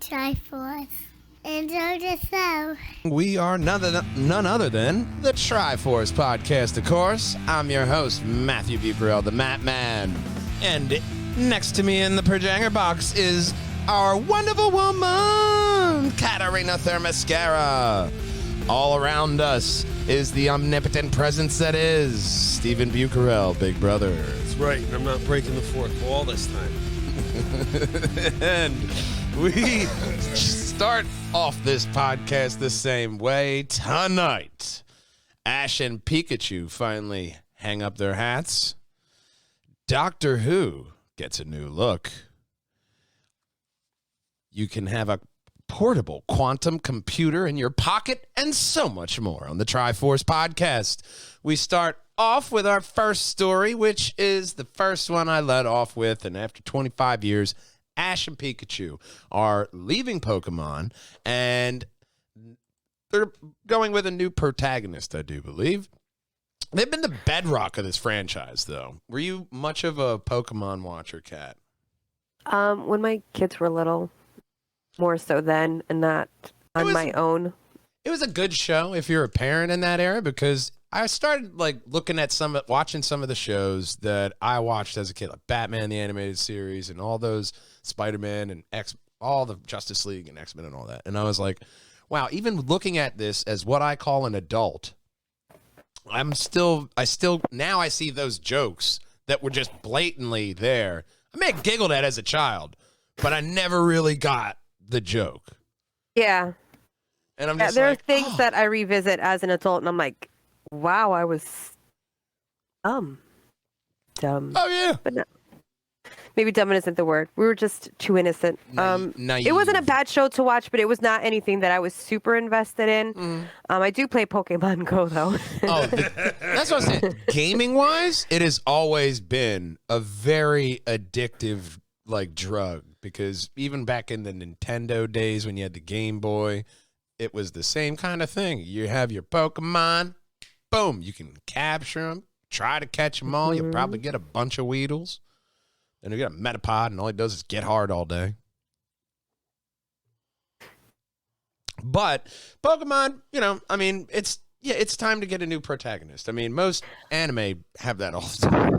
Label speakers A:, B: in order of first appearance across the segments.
A: Triforce. Enjoy the show.
B: We are none other than the Triforce Podcast, of course. I'm your host, Matthew Bucarell, the Mat Man. And next to me in the Perjanger box is our wonderful woman, Katarina Thermascara. All around us is the omnipotent presence that is Stephen Bucarell, Big Brother.
C: That's right, and I'm not breaking the fourth wall this time.
B: And we start off this podcast the same way tonight. Ash and Pikachu finally hang up their hats. Doctor Who gets a new look. You can have a portable quantum computer in your pocket and so much more on the Triforce Podcast. We start off with our first story, which is the first one I led off with, and after 25 years, Ash and Pikachu are leaving Pokemon, and they're going with a new protagonist, I do believe. They've been the bedrock of this franchise, though. Were you much of a Pokemon watcher, Kat?
D: When my kids were little, more so then, and not on my own.
B: It was a good show if you're a parent in that era, because I started looking at watching some of the shows that I watched as a kid, like Batman the Animated Series and all those Spider-Man and all the Justice League and X-Men and all that. And I was like, wow, even looking at this as what I call an adult, I still now I see those jokes that were just blatantly there. I may have giggled at as a child, but I never really got the joke.
D: Yeah.
B: And I'm just
D: there are things that I revisit as an adult, and I'm like, wow, I was dumb.
B: Oh, yeah.
D: But no. Maybe dumb isn't the word. We were just too innocent.
B: Naive.
D: It wasn't a bad show to watch, but it was not anything that I was super invested in. I do play Pokemon Go, though.
B: That's what I'm saying. Gaming-wise, it has always been a very addictive, drug, because even back in the Nintendo days when you had the Game Boy, it was the same kind of thing. You have your Pokemon, boom, you can capture them, try to catch them all. You'll probably get a bunch of Weedles. Then you get a Metapod, and all he does is get hard all day. But Pokemon, it's time to get a new protagonist. I mean, most anime have that all the time.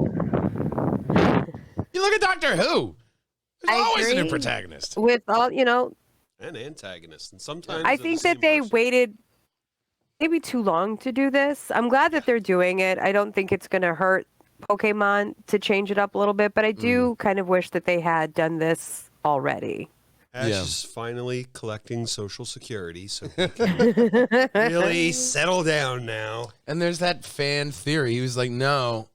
B: You look at Doctor Who. There's always a new protagonist.
D: With all,
C: And antagonist. And sometimes
D: I think that they waited maybe too long to do this. I'm glad that they're doing it. I don't think it's going to hurt Pokemon to change it up a little bit, but I do kind of wish that they had done this already.
C: Ash is finally collecting Social Security, so he can really settle down now.
B: And there's that fan theory. He was like, no,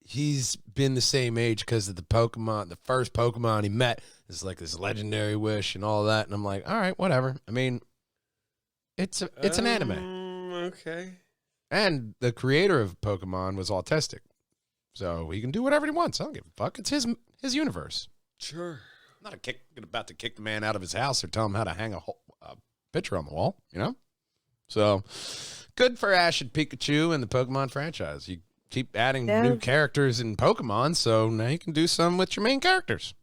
B: he's been the same age because of the first Pokemon he met is like this legendary wish and all that. And I'm like, all right, whatever. I mean, it's an anime.
C: Okay.
B: And the creator of Pokemon was autistic. So he can do whatever he wants. I don't give a fuck. It's his universe.
C: Sure.
B: I'm not about to kick the man out of his house or tell him how to hang a picture on the wall, So good for Ash and Pikachu and the Pokemon franchise. You keep adding new characters in Pokemon, so now you can do some with your main characters.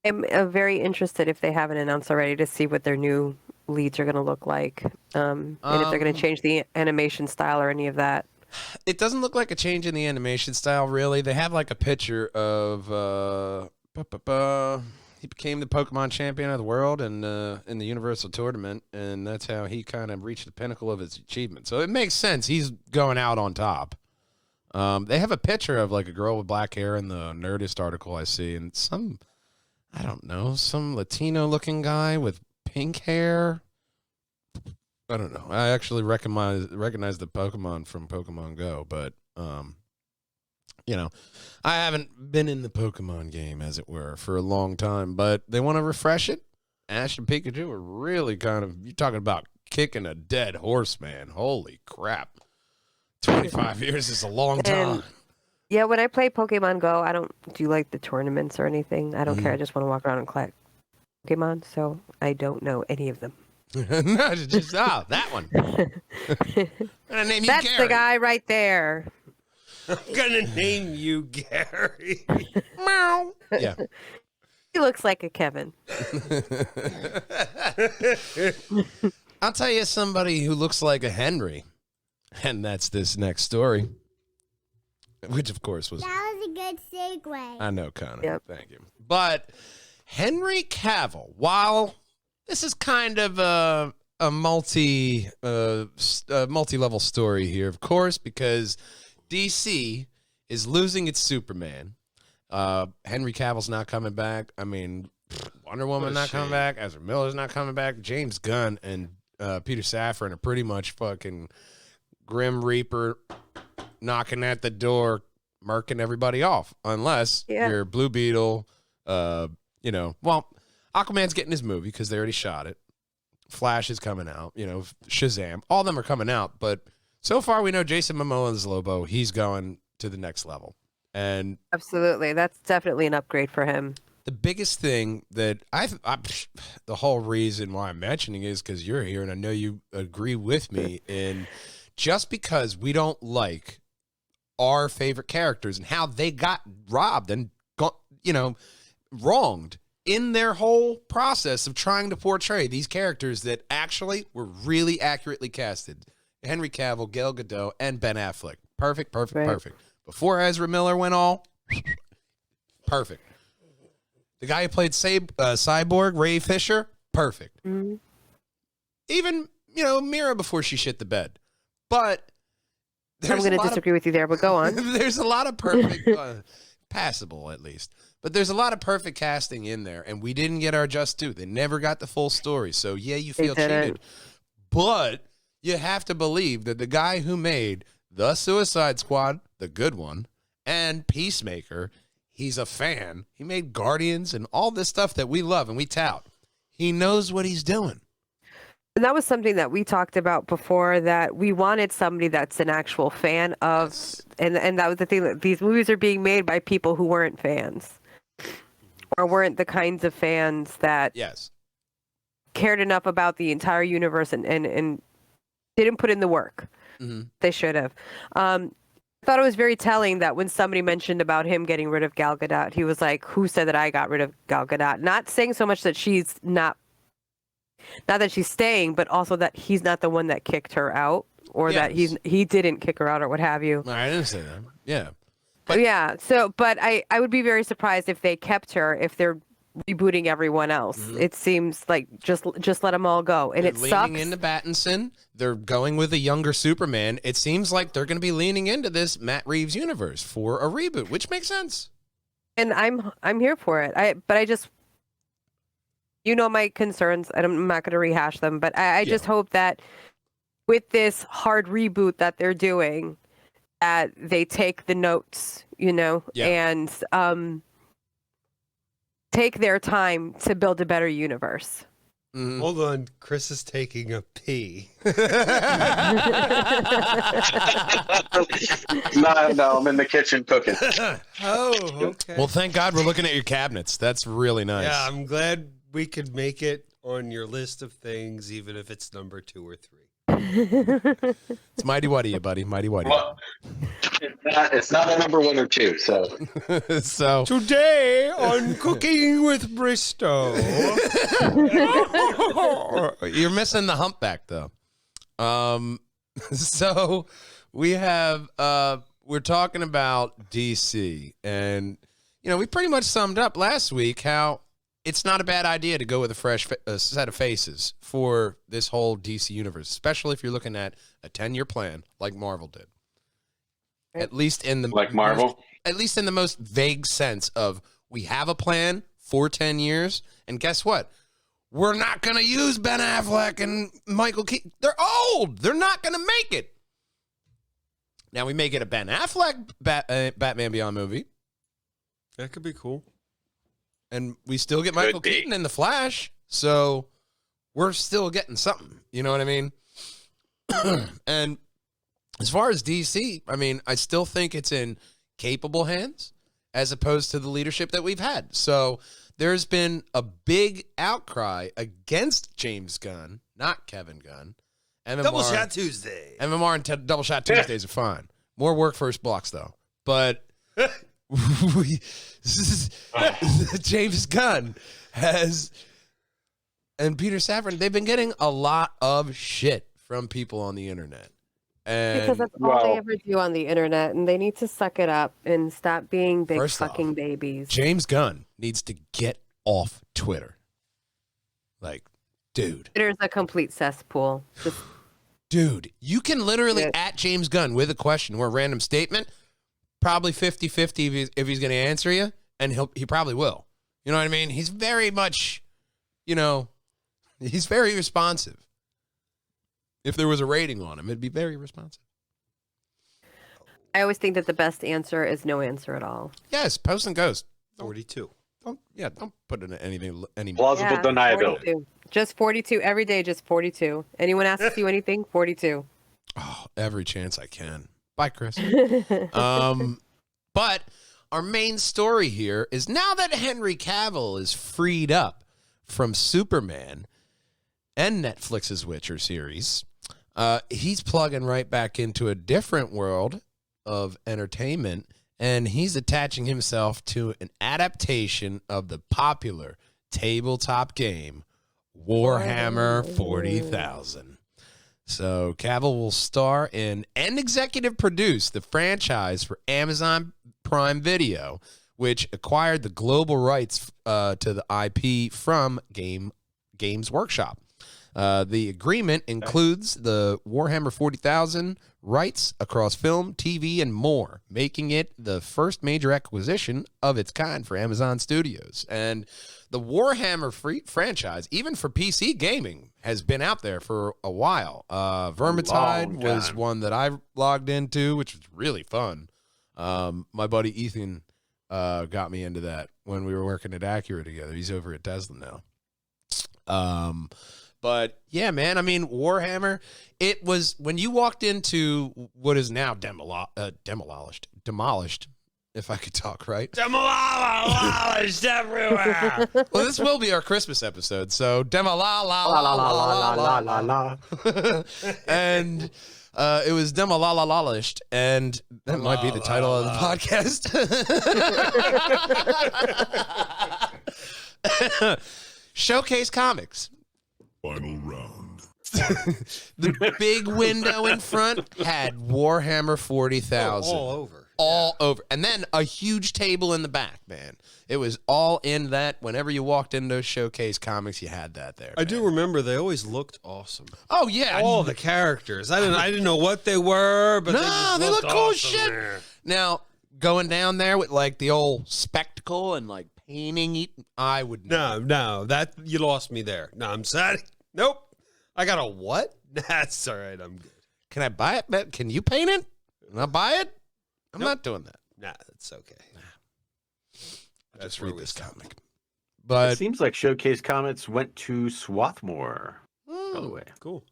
D: I'm very interested, if they haven't announced already, to see what their new leads are going to look like, and if they're going to change the animation style or any of that.
B: It doesn't look like a change in the animation style, really. They have a picture of he became the Pokemon champion of the world in the Universal Tournament, and that's how he kind of reached the pinnacle of his achievement. So it makes sense. He's going out on top. They have a picture of a girl with black hair in the Nerdist article I see, and some Latino-looking guy with pink hair. I don't know. I actually recognize the Pokemon from Pokemon Go, but I haven't been in the Pokemon game, as it were, for a long time. But they want to refresh it. Ash and Pikachu are really you're talking about kicking a dead horse, man. Holy crap! 25 years is a long time.
D: Yeah, when I play Pokemon Go, I don't do the tournaments or anything. I don't care. I just want to walk around and collect Pokemon, so I don't know any of them.
B: No, just that one.
D: That's Gary. The guy right there.
C: I'm gonna name you Gary.
B: Meow. Yeah.
D: He looks like a Kevin.
B: I'll tell you somebody who looks like a Henry, and that's this next story, which of course was.
A: That was a good segue.
B: I know, Connor.
D: Yep.
B: Thank you. But Henry Cavill, while this is kind of a multi-level story here, of course, because DC is losing its Superman. Henry Cavill's not coming back. I mean, Wonder Woman not coming back. Ezra Miller's not coming back. James Gunn and Peter Safran are pretty much fucking Grim Reaper knocking at the door, murking everybody off. Unless you're Blue Beetle, well, Aquaman's getting his movie because they already shot it. Flash is coming out, Shazam. All of them are coming out, but so far we know Jason Momoa's Lobo. He's going to the next level. And
D: absolutely, that's definitely an upgrade for him.
B: The biggest thing that the whole reason why I'm mentioning is because you're here and I know you agree with me in just because we don't like our favorite characters and how they got robbed and wronged in their whole process of trying to portray these characters that actually were really accurately casted. Henry Cavill, Gal Gadot, and Ben Affleck. Perfect. Before Ezra Miller went all perfect. The guy who played Cyborg, Ray Fisher, perfect.
D: Mm-hmm.
B: Even, Mira before she shit the bed. But
D: I'm going to disagree with you there, but go on.
B: There's a lot of perfect, passable at least. But there's a lot of perfect casting in there, and we didn't get our just due. They never got the full story. So, yeah, you feel cheated. But you have to believe that the guy who made The Suicide Squad, the good one, and Peacemaker, he's a fan. He made Guardians and all this stuff that we love and we tout. He knows what he's doing.
D: And that was something that we talked about before, that we wanted somebody that's an actual fan of, and that was the thing, that these movies are being made by people who weren't fans or weren't the kinds of fans that cared enough about the entire universe and didn't put in the work. Mm-hmm. They should have. I thought it was very telling that when somebody mentioned about him getting rid of Gal Gadot, he was like, who said that I got rid of Gal Gadot? Not saying so much that she's not that she's staying, but also that he's not the one that kicked her out, or that he didn't kick her out, or what have you.
B: I didn't say that. Yeah.
D: But I would be very surprised if they kept her, if they're rebooting everyone else. Mm-hmm. It seems like just let them all go, and it sucks.
B: Leaning into Pattinson, they're going with a younger Superman. It seems like they're going to be leaning into this Matt Reeves universe for a reboot, which makes sense.
D: And I'm here for it. I just, my concerns. I'm not going to rehash them, but I just hope that with this hard reboot that they're doing, that they take the notes, and take their time to build a better universe.
C: Mm. Hold on, Chris is taking a pee.
E: No, I'm in the kitchen cooking.
C: Oh, okay.
B: Well, thank God we're looking at your cabinets. That's really nice.
C: Yeah, I'm glad we could make it on your list of things, even if it's number 2 or 3.
B: It's mighty what you, buddy. Mighty what you.
E: Well, it's not a number 1 or 2, so.
B: So
C: today on Cooking with Bristow,
B: you're missing the humpback though. So we have we're talking about DC, and we pretty much summed up last week how it's not a bad idea to go with a fresh set of faces for this whole DC universe, especially if you're looking at a 10-year plan like Marvel did. At least in the most vague sense of, we have a plan for 10 years, and guess what? We're not going to use Ben Affleck and Michael Keaton. They're old. They're not going to make it. Now we may get a Ben Affleck Batman Beyond movie.
C: That could be cool.
B: And we still get Michael Keaton in The Flash, so we're still getting something. You know what I mean? And as far as DC, I still think it's in capable hands as opposed to the leadership that we've had. So there's been a big outcry against James Gunn, not Kevin Gunn. MMR,
C: Double Shot Tuesday.
B: MMR and Double Shot Tuesdays are fine. More work first blocks, though. But James Gunn and Peter Safran, they've been getting a lot of shit from people on the internet.
D: Because
B: And
D: that's all they ever do on the internet, and they need to suck it up and stop being big
B: First
D: fucking
B: off,
D: babies.
B: James Gunn needs to get off Twitter. Like, dude.
D: Twitter's a complete cesspool. Just
B: Dude, you can literally
D: Yeah.
B: at James Gunn with a question or a random statement, probably 50-50 if he's going to answer you, and he probably will. You know what I mean? He's very much, he's very responsive. If there was a rating on him, it'd be very responsive.
D: I always think that the best answer is no answer at all.
B: Yes, post and ghost.
C: 42.
B: Don't put in anything anymore.
E: Plausible deniability.
D: 42. Just 42 every day, just 42. Anyone asks you anything, 42.
B: Oh, every chance I can. Bye, Chris. But our main story here is now that Henry Cavill is freed up from Superman and Netflix's Witcher series, he's plugging right back into a different world of entertainment, and he's attaching himself to an adaptation of the popular tabletop game Warhammer 40,000. So Cavill will star in and executive produce the franchise for Amazon Prime Video, which acquired the global rights to the IP from Games Workshop. The agreement includes the Warhammer 40,000 rights across film, TV, and more, making it the first major acquisition of its kind for Amazon Studios. And the Warhammer franchise, even for PC gaming, has been out there for a while. Vermintide was one that I logged into, which was really fun. My buddy Ethan got me into that when we were working at Acura together. He's over at Tesla now. But yeah, man, I mean, Warhammer, it was when you walked into what is now demolished, if I could talk right.
C: Demolished everywhere.
B: Well, this will be our Christmas episode, so and it was Demolalalaished, and that might be the title of the podcast. Showcase Comics.
F: Final round.
B: The big window in front had Warhammer 40,000.
C: All over.
B: All over. And then a huge table in the back, man. It was all in that. Whenever you walked into Showcase Comics, you had that there.
C: I do remember they always looked awesome.
B: Oh, yeah.
C: All the characters. I didn't know what they were, but
B: they look cool as shit.
C: There.
B: Now, going down there with like the old spectacle and like painting, I would
C: No, that you lost me there. No, I'm sad. Nope. I got a what? That's all right. I'm good.
B: Can I buy it? Can you paint it? Can I buy it? I'm not doing that.
C: Nah, that's okay.
B: Just
C: where
B: read
C: we
B: this
C: stop.
B: comic.
E: It
B: But
E: seems like Showcase Comics went to Swarthmore, by the way.
C: Cool.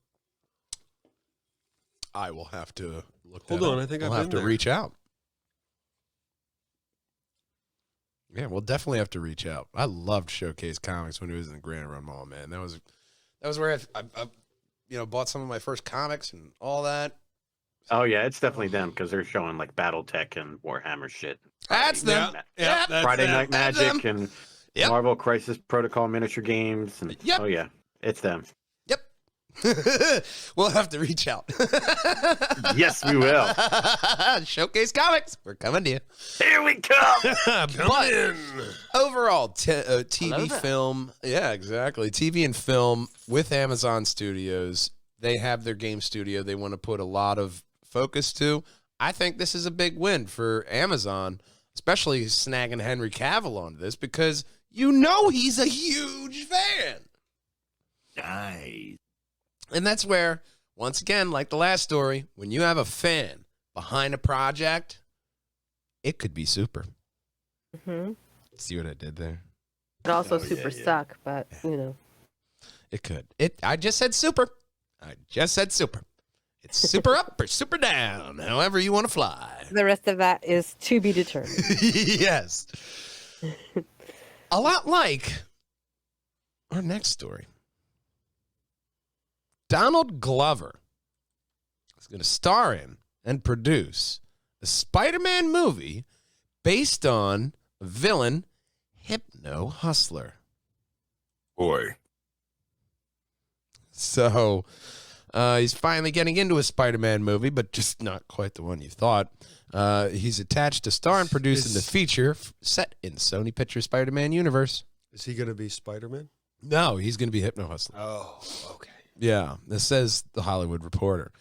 B: I will have to look.
C: Hold
B: that
C: on,
B: up.
C: I think
B: I'll
C: I've
B: have
C: been
B: to
C: there.
B: reach out. Yeah, we'll definitely have to reach out. I loved Showcase Comics when it was in the Grand Run Mall, man. That was where I bought some of my first comics and all that.
G: Oh yeah, it's definitely them because they're showing like BattleTech and Warhammer shit.
B: That's them.
C: Yeah, that's
G: Friday
C: them.
G: Night
B: That's
G: Magic
B: them.
G: and
B: Yep.
G: Marvel Crisis Protocol miniature games. And,
B: Yep.
G: Oh yeah, it's them.
B: Yep. We'll have to reach out.
G: Yes, we will.
B: Showcase Comics. We're coming to you.
G: Here we come.
B: But overall, TV,
G: love that.
B: film, yeah, exactly. TV and film with Amazon Studios, they have their game studio they want to put a lot of focus to. I think this is a big win for Amazon, especially snagging Henry Cavill onto this because he's a huge fan.
F: Nice.
B: And that's where, once again, like the last story, when you have a fan behind a project, it could be super.
D: Mm-hmm.
B: See what I did there?
D: It also super suck, but
B: It could. I just said super. It's super up or super down, however you want to fly.
D: the rest of that is to be determined.
B: Yes. A lot like our next story. Donald Glover is going to star in and produce a Spider-Man movie based on a villain, Hypno Hustler.
F: Boy.
B: So he's finally getting into a Spider-Man movie, but just not quite the one you thought. He's attached to star and produce in the feature set in Sony Pictures Spider-Man universe.
C: Is he going to be Spider-Man?
B: No, he's going to be Hypno Hustler.
C: Oh, okay.
B: Yeah, this says The Hollywood Reporter.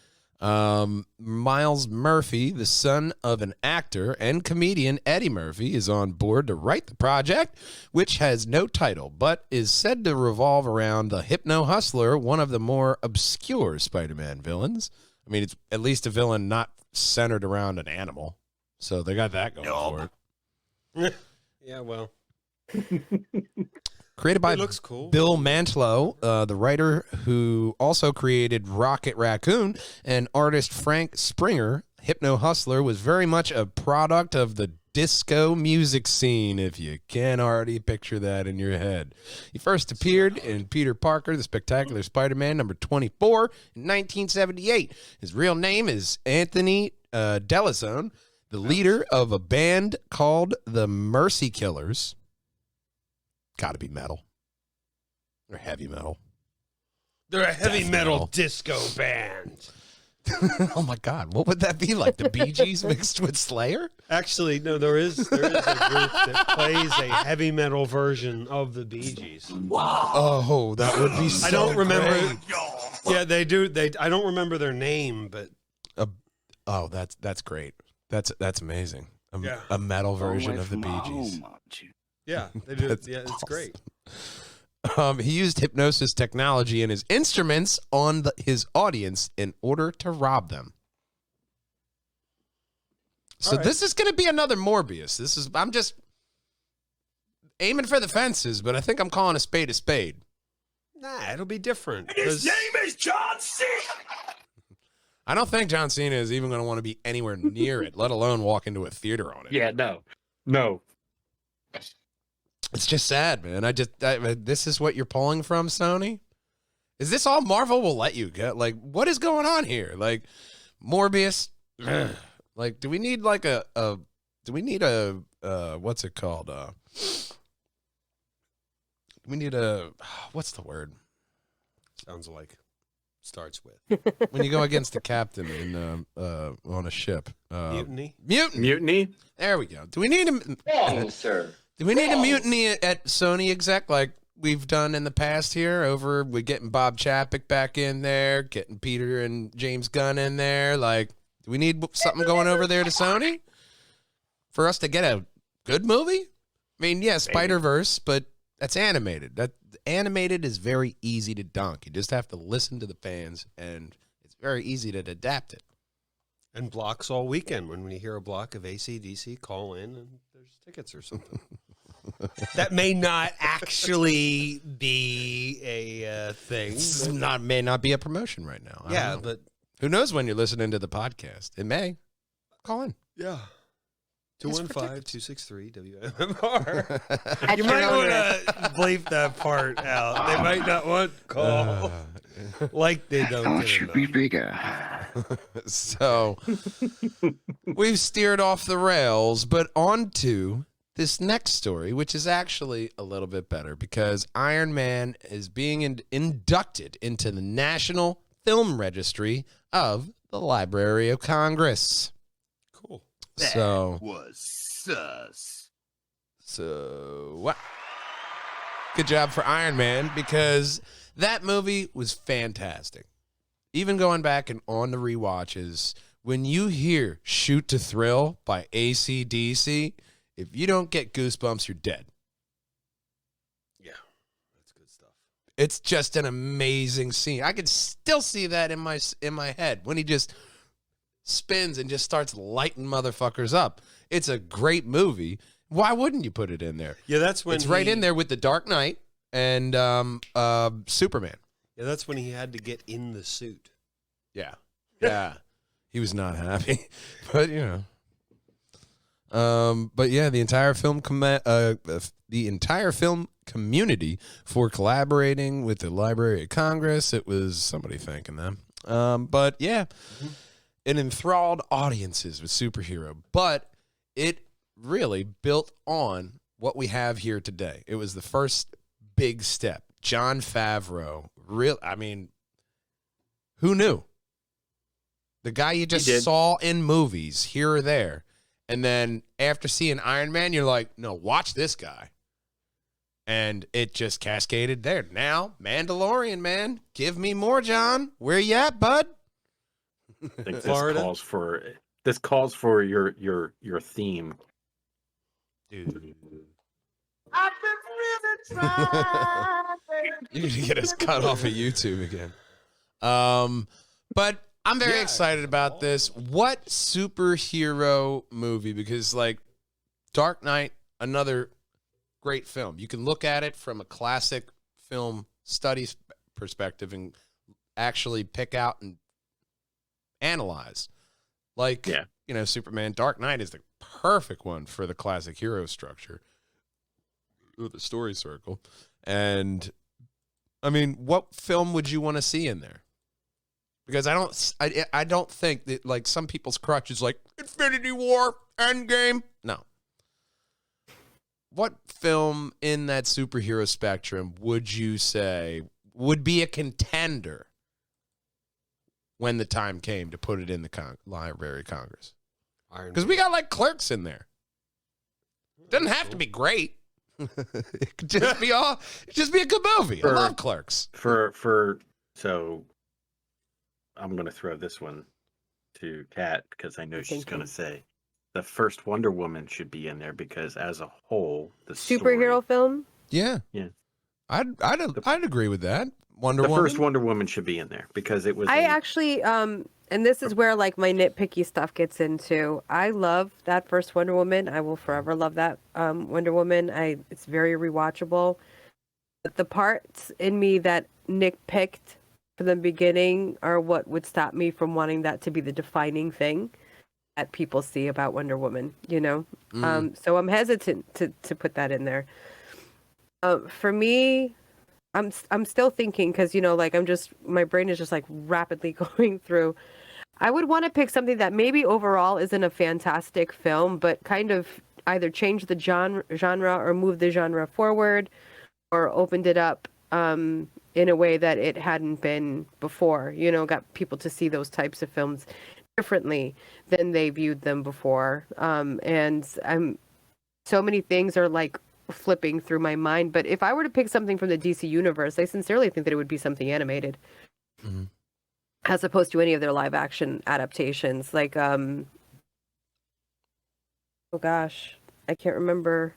B: Miles Murphy, the son of an actor and comedian Eddie Murphy, is on board to write the project, which has no title, but is said to revolve around the Hypno Hustler, one of the more obscure Spider-Man villains. I mean, it's at least a villain not centered around an animal, so they got that going for it.
C: Yeah, well.
B: Created by
C: It looks cool.
B: Bill Mantlo, the writer who also created Rocket Raccoon, and artist Frank Springer, Hypno Hustler was very much a product of the disco music scene, if you can already picture that in your head. He first appeared in Peter Parker, the Spectacular Spider-Man, number 24, in 1978. His real name is Anthony Delazone, the leader of a band called the Mercy Killers. Got to be metal. Or heavy metal.
C: They're a heavy
B: Death
C: metal
B: metal.
C: disco band.
B: Oh my God, what would that be like? The Bee Gees mixed with Slayer?
C: Actually, no, there is a group that plays a heavy metal version of the Bee Gees.
B: Oh, that would be so
C: I don't remember.
B: great.
C: Yeah, they do. I don't remember their name, but
B: Oh, that's great. That's amazing.
C: Yeah.
B: A metal version of the Bee Gees.
C: yeah, they do. Yeah, it's great.
B: He used hypnosis technology and his instruments on his audience in order to rob them. So
C: right.
B: this is going to be another Morbius. I'm just aiming for the fences, but I think I'm calling a spade a spade.
C: Nah, it'll be different.
F: His
C: 'cause-
F: name is John Cena.
B: I don't think John Cena is even going to want to be anywhere near it, let alone walk into a theater on it.
G: Yeah, no.
B: It's just sad, man. This is what you're pulling from, Sony? Is this all Marvel will let you get? Like, what is going on here? Like, Morbius, like, do we need like what's it called? What's the word?
C: Sounds like starts with
B: When you go against the captain in on a ship.
C: mutiny.
G: Mutiny?
B: There we go. Do we need a
E: Wrong, sir.
B: Do we need a mutiny at Sony exec like we've done in the past here? We're getting Bob Chapek back in there, getting Peter and James Gunn in there. Like, do we need something going over there to Sony for us to get a good movie? I mean, yeah, Spider-Verse, but that's animated. That animated is very easy to dunk. You just have to listen to the fans, and it's very easy to adapt it.
C: And blocks all weekend. When you hear a block of AC/DC, call in and there's tickets or something. That may not actually be a thing.
B: May not be a promotion right now. I
C: Yeah,
B: don't know.
C: but
B: Who knows when you're listening to the podcast? It may. Call in.
C: yeah.
B: It's for
C: 215-263-WMR. You might want to bleep that part out. They might not want to call like they don't. Get enough.
H: bigger.
B: So we've steered off the rails, but on to this next story, which is actually a little bit better because Iron Man is being inducted into the National Film Registry of the Library of Congress.
C: Cool.
B: So
F: Was sus.
B: what? Good job for Iron Man because that movie was fantastic. Even going back and on the rewatches, when you hear Shoot to Thrill by AC/DC, if you don't get goosebumps, you're dead.
C: Yeah, that's good stuff.
B: It's just an amazing scene. I can still see that in my head when he just spins and just starts lighting motherfuckers up. It's a great movie. Why wouldn't you put it in there?
C: Yeah, that's when
B: It's right in there with The Dark Knight and Superman.
C: Yeah, that's when he had to get in the suit.
B: Yeah. Yeah. He was not happy. But, you know. But yeah, the entire film community for collaborating with the Library of Congress. It was somebody thanking them. But yeah, it enthralled audiences with superhero. But it really built on what we have here today. It was the first big step. Jon Favreau, who knew? The guy you just saw in movies here or there. And then after seeing Iron Man, you're like, no, watch this guy. And it just cascaded there. Now, Mandalorian, man. Give me more, John. Where you at, bud?
G: I think
C: Florida?
G: this calls for your theme.
B: Dude. You're going to get us cut off of YouTube again. But I'm very excited about this. What superhero movie? Because, like, Dark Knight, another great film. You can look at it from a classic film studies perspective and actually pick out and analyze. Like, Superman. Dark Knight is the perfect one for the classic hero structure, or the story circle. And, I mean, what film would you want to see in there? Because I don't think that, like, some people's crutch is like Infinity War, Endgame. No. What film in that superhero spectrum would you say would be a contender when the time came to put it in the Library of Congress? Because we got, like, Clerks in there. Doesn't have to be great. It could just be a good movie. I love Clerks.
G: So I'm going to throw this one to Kat because I know she's going to say the first Wonder Woman should be in there because as a whole, the
D: superhero film.
B: Yeah. I'd agree with that. Wonder Woman.
G: The first Wonder Woman should be in there because it was.
D: I actually, and this is where, like, my nitpicky stuff gets into. I love that first Wonder Woman. I will forever love that Wonder Woman. It's very rewatchable. But the parts in me that Nick picked from the beginning are what would stop me from wanting that to be the defining thing that people see about Wonder Woman, So I'm hesitant to put that in there. For me, I'm still thinking because, my brain is just, like, rapidly going through. I would want to pick something that maybe overall isn't a fantastic film, but kind of either change the genre or move the genre forward or opened it up in a way that it hadn't been before, got people to see those types of films differently than they viewed them before. And so many things are, like, flipping through my mind. But if I were to pick something from the DC universe, I sincerely think that it would be something animated. Mm-hmm. As opposed to any of their live action adaptations. Like, oh gosh, I can't remember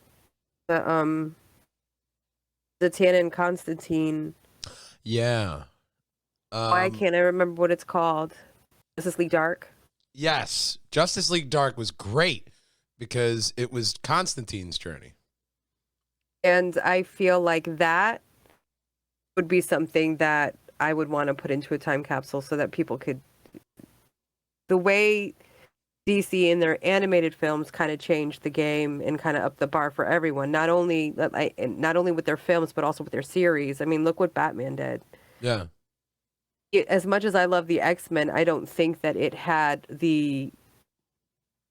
D: the Zatanna and Constantine.
B: Yeah.
D: Why can't I remember what it's called? Justice League Dark?
B: Yes. Justice League Dark was great because it was Constantine's journey.
D: And I feel like that would be something that I would want to put into a time capsule so that people could... The way DC in their animated films kind of changed the game and kind of upped the bar for everyone, not only with their films, but also with their series. I mean, look what Batman did.
B: Yeah.
D: As much as I love the X-Men, I don't think that it had the,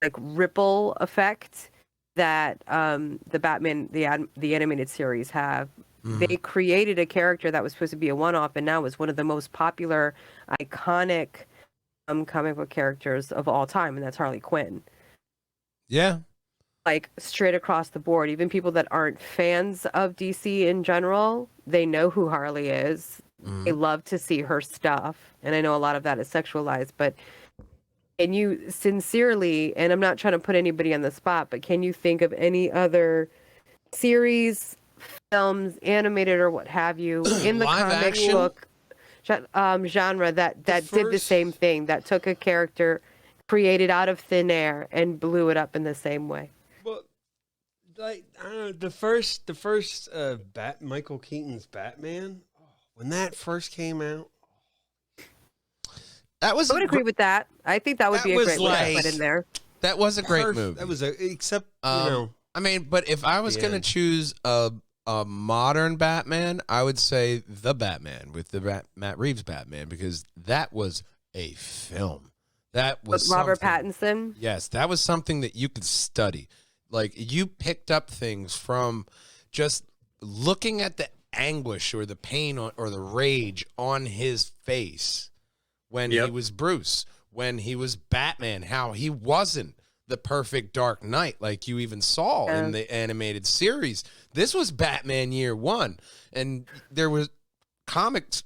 D: like, ripple effect that the Batman, the animated series have. Mm-hmm. They created a character that was supposed to be a one-off and now is one of the most popular, iconic comic book characters of all time, and that's Harley Quinn.
B: Yeah.
D: Like, straight across the board, even people that aren't fans of DC in general, they know who Harley is. Mm-hmm. They love to see her stuff, and I know a lot of that is sexualized, but can you sincerely, and I'm not trying to put anybody on the spot, but can you think of any other series, films, animated or what have you, in the comic book genre that did the same thing, that took a character created out of thin air and blew it up in the same way?
C: Well, like, I don't know, the first Michael Keaton's Batman, when that first came out,
D: I would agree with that. I think that would be a great one to put in there.
B: That was a great movie.
C: That was except
B: I mean, but if I was going to choose a modern Batman, I would say the Batman with the Matt Reeves Batman, because that was a film. That was
D: Robert Pattinson.
B: Yes, that was something that you could study. like you picked up things from just looking at the anguish or the pain or the rage on his face when he was Bruce, when he was Batman, how he wasn't the perfect Dark Knight like you even saw in the animated series. This was Batman Year One, and there was comics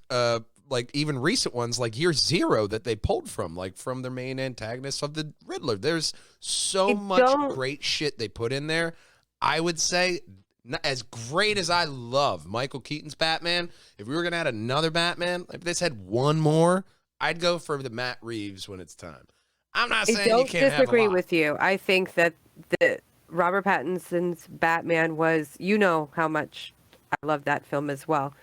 B: like even recent ones like Year Zero that they pulled from, like from their main antagonist of the Riddler. There's so much great shit they put in there. I would say, as great as I love Michael Keaton's Batman, if we were going to add another Batman, if they said one more, I'd go for the Matt Reeves when it's time. I'm not saying you can't have a lot.
D: I disagree with you. I think that the Robert Pattinson's Batman was, you know how much I love that film as well.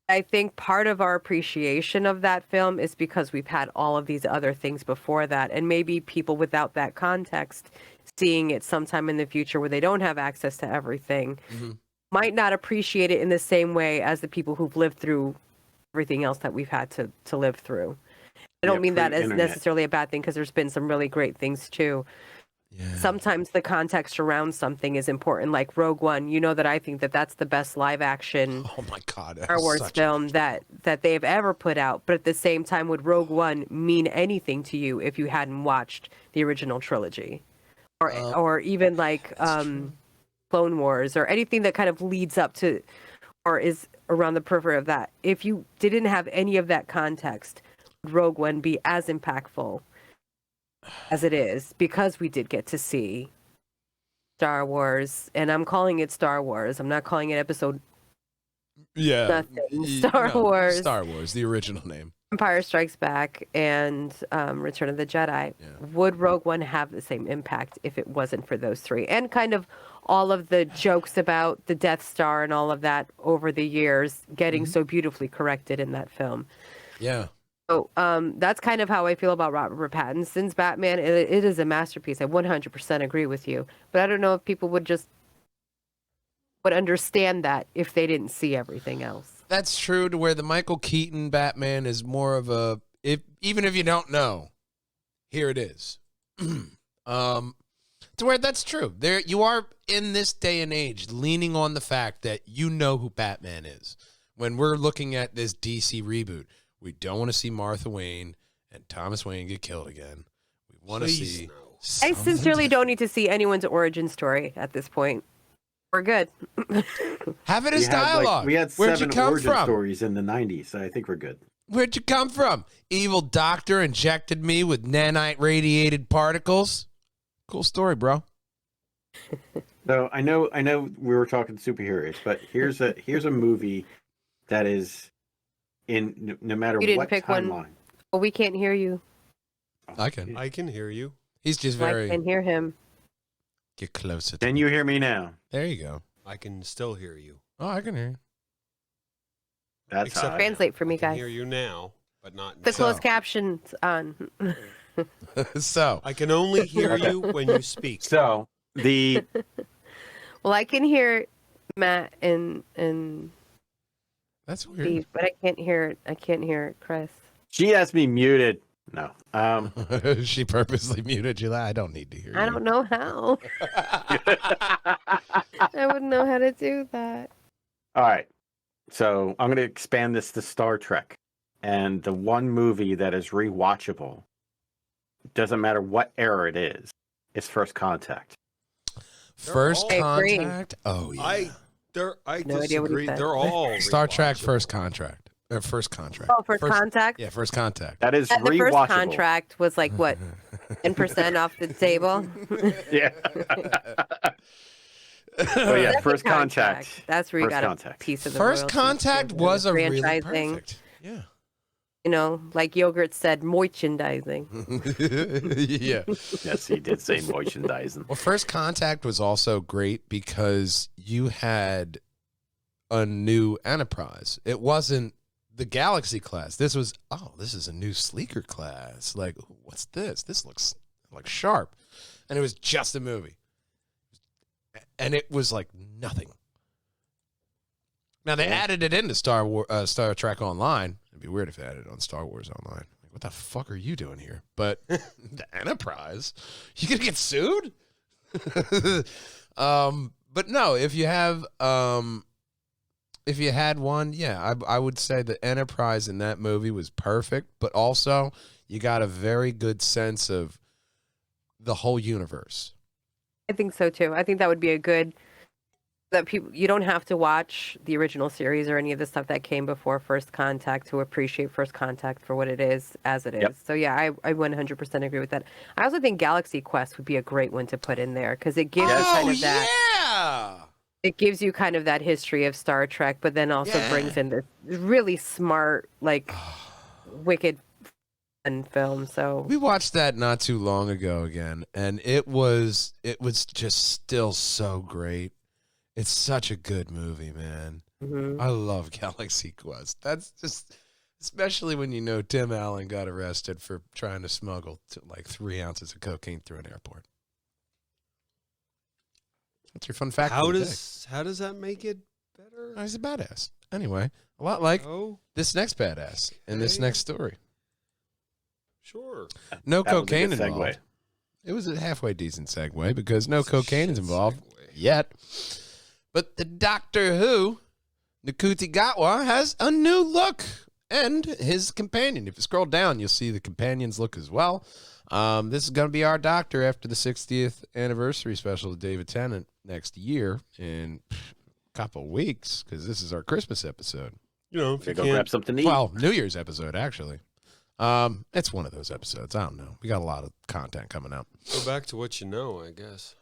D: I think part of our appreciation of that film is because we've had all of these other things before that. And maybe people without that context, seeing it sometime in the future where they don't have access to everything, might not appreciate it in the same way as the people who've lived through everything else that we've had to live through. I don't mean that as necessarily a bad thing, because there's been some really great things too. Yeah. Sometimes the context around something is important, like Rogue One. You know that I think that that's the best live action Star Wars film that they've ever put out. But at the same time, would Rogue One mean anything to you if you hadn't watched the original trilogy? Or even like Clone Wars, or anything that kind of leads up to or is around the periphery of that. If you didn't have any of that context, would Rogue One be as impactful as it is? Because we did get to see Star Wars, and I'm calling it Star Wars. I'm not calling it episode nothing. Star Wars,
B: the original name.
D: Empire Strikes Back and Return of the Jedi. Yeah. Would Rogue One have the same impact if it wasn't for those three? And kind of all of the jokes about the Death Star and all of that over the years getting so beautifully corrected in that film.
B: Yeah.
D: So that's kind of how I feel about Robert Pattinson's Batman. It is a masterpiece. I 100% agree with you. But I don't know if people would understand that if they didn't see everything else.
B: That's true, to where the Michael Keaton Batman is more of a, even if you don't know, here it is. To where that's true. There you are in this day and age leaning on the fact that you know who Batman is. When we're looking at this DC reboot, we don't want to see Martha Wayne and Thomas Wayne get killed again. We want to see.
D: I sincerely don't need to see anyone's origin story at this point. We're good.
B: Have it as dialogue.
G: We had 7 origin stories in the 90s, so I think we're good.
B: Where'd you come from? Evil doctor injected me with nanite radiated particles. Cool story, bro.
G: So I know we were talking superheroes, but here's a movie that is in no matter
D: you didn't
G: what
D: pick
G: timeline.
D: One. Well, we can't hear you.
B: I can
C: hear you.
B: He's just very.
D: I can hear him.
B: Get closer.
G: Can you hear me now?
B: There you go.
C: I can still hear you.
B: Oh, I can hear you.
G: That's
C: Except
G: high.
D: Translate for me,
C: I can
D: guys.
C: hear you now, but not
D: The
C: now.
D: closed captions on.
B: So
C: I can only hear you when you speak.
G: So the
D: Well, I can hear Matt and
B: that's weird.
D: Steve, but I can't hear Chris.
G: she has me muted. No.
B: She purposely muted you. I don't need to hear you.
D: I don't know how. I wouldn't know how to do that.
G: All right. So I'm going to expand this to Star Trek. And the one movie that is rewatchable, doesn't matter what era it is First Contact.
B: First
D: I agree.
B: Contact? Oh, yeah.
C: I
D: No idea what he
C: disagree.
D: said.
C: They're all
B: Star Trek
C: rewatchable.
B: First Contract. First Contract.
D: Oh, First Contact?
B: Yeah, First Contact.
G: That is
D: And the
G: rewatchable.
D: first contract was like, what, 10% off the table?
G: Yeah. Oh, yeah.
D: Second
G: First Contact.
D: That's where you
G: First
D: got
G: Contact.
D: a piece of the
B: First
D: royalties
B: Contact
D: and
B: was
D: the
B: a really
D: franchising.
B: perfect. Yeah.
D: You know, like Yogurt said, merchandising.
B: Yeah.
G: Yes, he did say merchandising.
B: Well, First Contact was also great because you had a new Enterprise. It wasn't the Galaxy class. This was, this is a new sleeker class. Like, what's this? This looks like sharp. And it was just a movie. And it was like nothing. Now, they added it into Star Trek Online. It'd be weird if they added it on Star Wars Online. Like, what the fuck are you doing here? But the Enterprise? You gonna get sued? But no, if you had one, yeah, I would say the Enterprise in that movie was perfect, but also you got a very good sense of the whole universe.
D: I think so too. I think that would be a good that people you don't have to watch the original series or any of the stuff that came before First Contact to appreciate First Contact for what it is as it is.
G: Yep.
D: So yeah, I 100% agree with that. I also think Galaxy Quest would be a great one to put in there because it gives you kind of that.
B: Yeah.
D: It gives you kind of that history of Star Trek, but then also
B: Yeah.
D: brings in this really smart, like wicked fun film. So
B: We watched that not too long ago again, and it was just still so great. It's such a good movie, man.
D: mhm.
B: I love Galaxy Quest. That's just, especially when you know Tim Allen got arrested for trying to smuggle like 3 ounces of cocaine through an airport. What's your fun fact?
C: How
B: of the
C: does that make it better?
B: day? He's a badass. Anyway, a lot like
C: Oh,
B: this next badass in this
C: Okay.
B: next story.
C: sure.
B: No
G: That was a
B: cocaine
G: good segue.
B: involved. It was a halfway decent segue because no cocaine is
C: Shit
B: involved
C: segue.
B: yet. But the Doctor Who, Nkuti Gatwa, has a new look. And his companion. If you scroll down, you'll see the companion's look as well. This is going to be our Doctor after the 60th anniversary special with David Tennant next year in a couple of weeks, because this is our Christmas episode.
C: You know, if you
G: Go grab
C: can't,
G: something to eat.
B: Well, New Year's episode, actually. It's one of those episodes. I don't know. We got a lot of content coming out.
C: go back to what you know, I guess.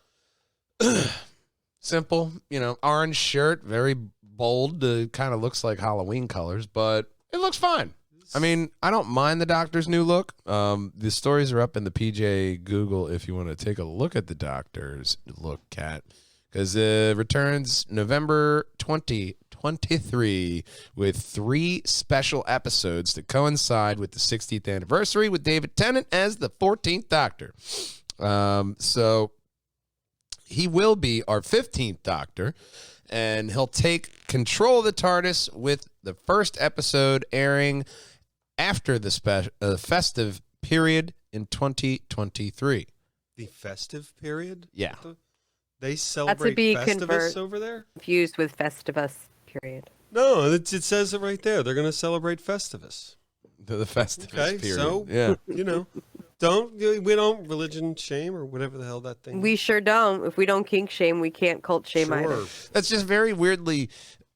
B: Simple, orange shirt, very bold. Kind of looks like Halloween colors, but it looks fine. I mean, I don't mind the Doctor's new look. The stories are up in the PJ Google if you want to take a look at the Doctor's look, Cat, because it returns November 2023 with 3 special episodes to coincide with the 60th anniversary with David Tennant as the 14th Doctor. So he will be our 15th Doctor, and he'll take control of the TARDIS with the first episode airing after the festive period in 2023.
C: The festive period?
B: Yeah.
C: They celebrate
D: be
C: Festivus
D: convert-
C: over there?
D: Confused with Festivus, period.
C: No, it says it right there. They're going to celebrate Festivus.
B: The festive
C: Okay,
B: period.
C: so
B: yeah.
C: we don't religion shame or whatever the hell that thing.
D: We sure don't. If we don't kink shame, we can't cult shame either.
C: Sure.
B: That's just very weirdly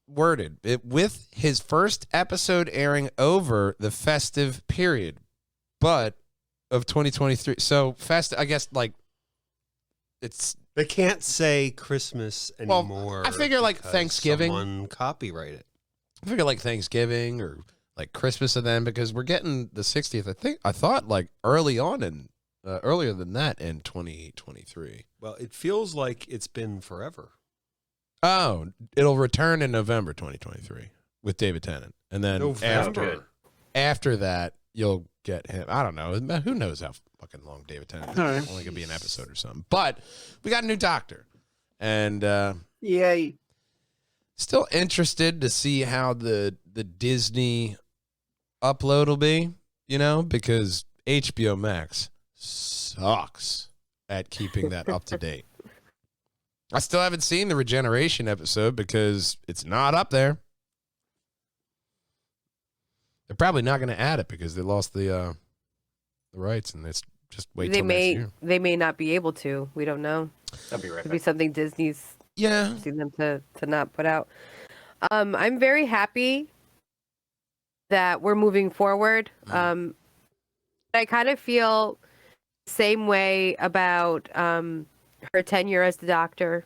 B: worded. With his first episode airing over the festive period, but of 2023. So I guess like it's.
C: They can't say Christmas
B: Well,
C: anymore.
B: I figure, like,
C: because
B: Thanksgiving.
C: Someone copyright it.
B: I figure like Thanksgiving or like Christmas of them, because we're getting the 60th. I thought like earlier than that in 2023.
C: Well, it feels like it's been forever.
B: Oh, it'll return in November 2023 with David Tennant, and then
C: November.
B: after that you'll get him. I don't know. Who knows how fucking long David Tennant is?
G: All right.
B: Only gonna be an episode or something. But we got a new Doctor, and
G: Yay.
B: still interested to see how the Disney upload will be, because HBO Max sucks at keeping that up to date. I still haven't seen the Regeneration episode because it's not up there. They're probably not going to add it because they lost the rights, and it's just wait till next year.
D: They may not be able to. We don't know.
G: I'll be right
D: Could be
G: back.
D: something Disney's
B: Yeah,
D: asking them to not put out. I'm very happy that we're moving forward. I kind of feel the same way about her tenure as the Doctor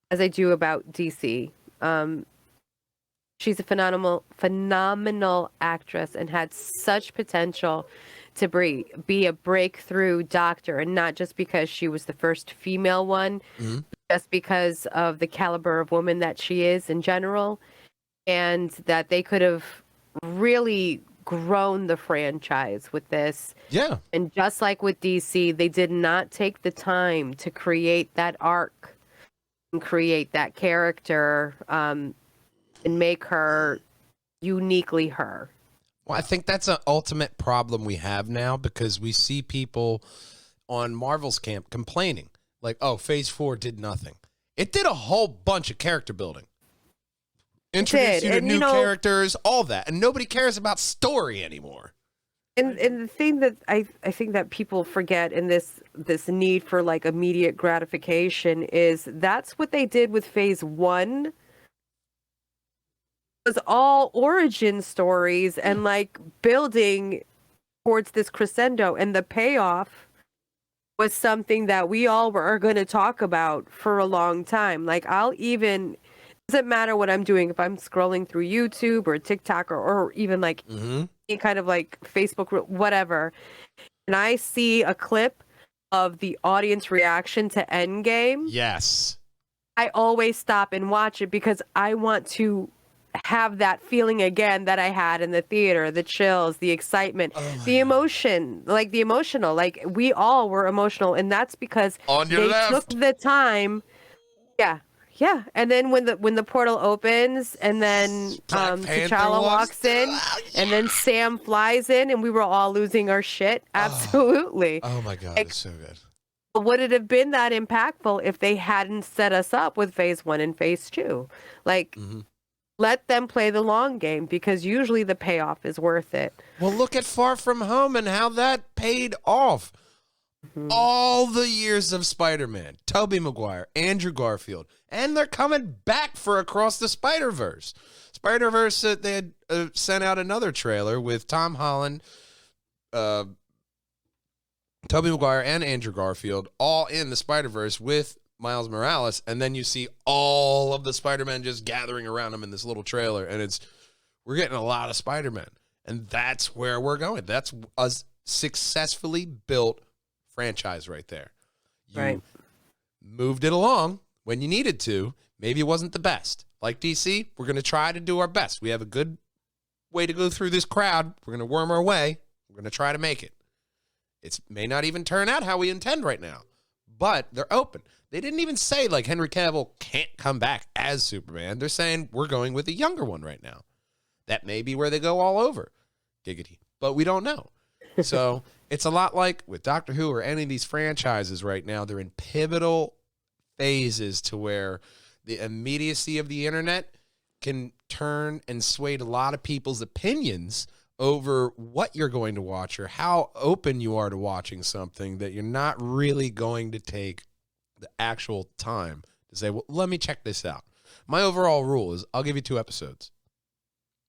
D: as I do about DC. She's a phenomenal actress and had such potential to be a breakthrough Doctor, and not just because she was the first female one, just because of the caliber of woman that she is in general, and that they could have really grown the franchise with this.
B: yeah.
D: And just like with DC, they did not take the time to create that arc and create that character and make her uniquely her.
B: Well, I think that's an ultimate problem we have now, because we see people on Marvel's camp complaining like, oh, Phase 4 did nothing. It did a whole bunch of character building. Introduced you to new characters, all that. And nobody cares about story anymore.
D: And the thing that I think that people forget in this need for like immediate gratification is that's what they did with Phase 1. It was all origin stories and like building towards this crescendo, and the payoff was something that we all are going to talk about for a long time. Like doesn't matter what I'm doing, if I'm scrolling through YouTube or TikTok or even like any kind of like Facebook, whatever, and I see a clip of the audience reaction to Endgame,
B: yes,
D: I always stop and watch it because I want to have that feeling again that I had in the theater, the chills, the excitement, the emotion, like the emotional, like we all were emotional. And that's because they took the time. Yeah. Yeah. And then when the portal opens and then T'Challa walks in and then Sam flies in and we were all losing our shit. Absolutely.
B: Oh my God. It's so good.
D: Would it have been that impactful if they hadn't set us up with Phase 1 and Phase 2? Like, let them play the long game because usually the payoff is worth it.
B: Well, look at Far From Home and how that paid off. All the years of Spider-Man, Tobey Maguire, Andrew Garfield, and they're coming back for Across the Spider-Verse. Spider-Verse, they had sent out another trailer with Tom Holland, Tobey Maguire, and Andrew Garfield all in the Spider-Verse with Miles Morales, and then you see all of the Spider-Men just gathering around him in this little trailer, and we're getting a lot of Spider-Men, and that's where we're going. That's a successfully built franchise right there. You moved it along when you needed to. Maybe it wasn't the best. Like DC, we're going to try to do our best. We have a good way to go through this crowd. We're going to worm our way. We're going to try to make it. It may not even turn out how we intend right now, but they're open. They didn't even say, like, Henry Cavill can't come back as Superman. They're saying we're going with a younger one right now. That may be where they go all over. Giggity. But we don't know. So it's a lot like with Doctor Who or any of these franchises right now. They're in pivotal phases to where the immediacy of the internet can turn and sway a lot of people's opinions over what you're going to watch or how open you are to watching something that you're not really going to take the actual time to say, well, let me check this out. My overall rule is I'll give you 2 episodes.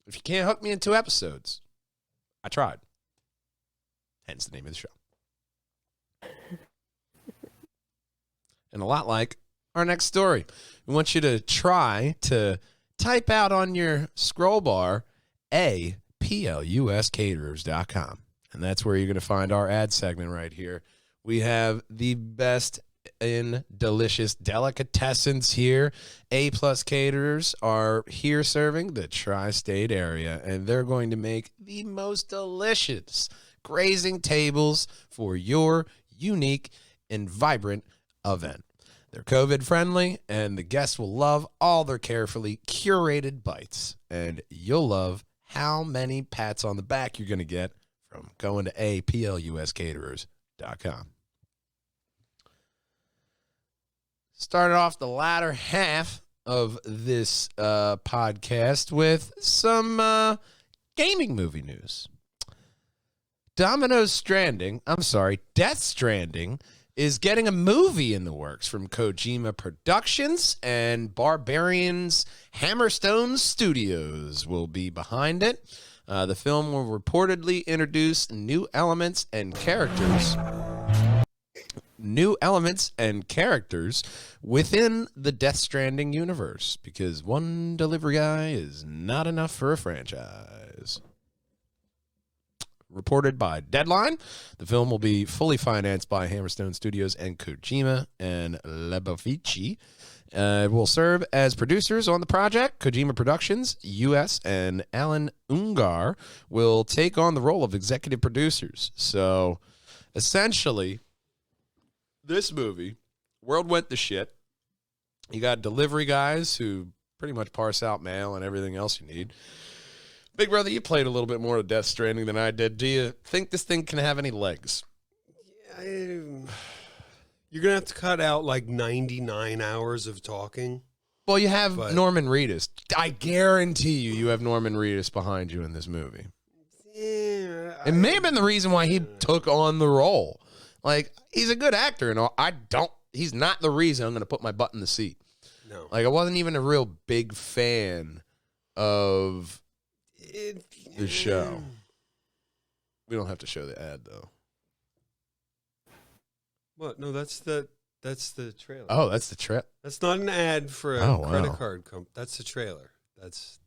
B: If you can't hook me in 2 episodes, I tried. Hence the name of the show. And a lot like our next story. We want you to try to type out on your scroll bar apluscaterers.com. And that's where you're going to find our ad segment right here. We have the best in delicious delicatessens here. A Plus Caterers are here serving the tri-state area, and they're going to make the most delicious grazing tables for your unique and vibrant event. They're COVID friendly, and the guests will love all their carefully curated bites. And you'll love how many pats on the back you're going to get from going to apluscaterers.com. Started off the latter half of this podcast with some gaming movie news. Death Stranding is getting a movie in the works from Kojima Productions, and Barbarian's Hammerstone Studios will be behind it. The film will reportedly introduce new elements and characters within the Death Stranding universe, because one delivery guy is not enough for a franchise. Reported by Deadline, the film will be fully financed by Hammerstone Studios and Kojima and Lebovici. Will serve as producers on the project. Kojima Productions, US, and Alan Ungar will take on the role of executive producers. So, essentially, this movie, world went to shit. You got delivery guys who pretty much parse out mail and everything else you need. Big Brother, you played a little bit more of Death Stranding than I did. Do you think this thing can have any legs?
C: You're gonna have to cut out like 99 hours of talking.
B: Well, you have
C: But-
B: Norman Reedus. I guarantee you have Norman Reedus behind you in this movie.
C: Yeah,
B: It may have been the reason why he took on the role. Like, he's a good actor and all. He's not the reason I'm going to put my butt in the seat.
C: No.
B: Like, I wasn't even a real big fan of the show. We don't have to show the ad, though.
C: What? No, that's the trailer.
B: Oh, that's the trip.
C: That's not an ad for a
B: Oh, wow.
C: credit card company. That's the trailer. That's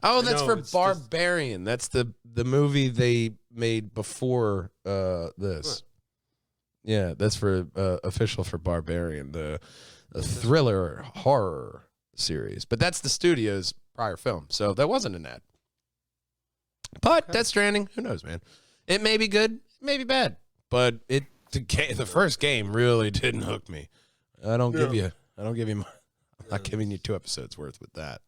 B: Oh, that's
C: No,
B: for
C: it's just-
B: Barbarian. That's the movie they made before this.
C: What?
B: Yeah, that's for official for Barbarian, the thriller horror series. But that's the studio's prior film, so that wasn't an ad. But
C: Okay.
B: Death Stranding, who knows, man? It may be good, it may be bad, but the first game really didn't hook me. I don't give you. I'm not giving you 2 episodes worth with that.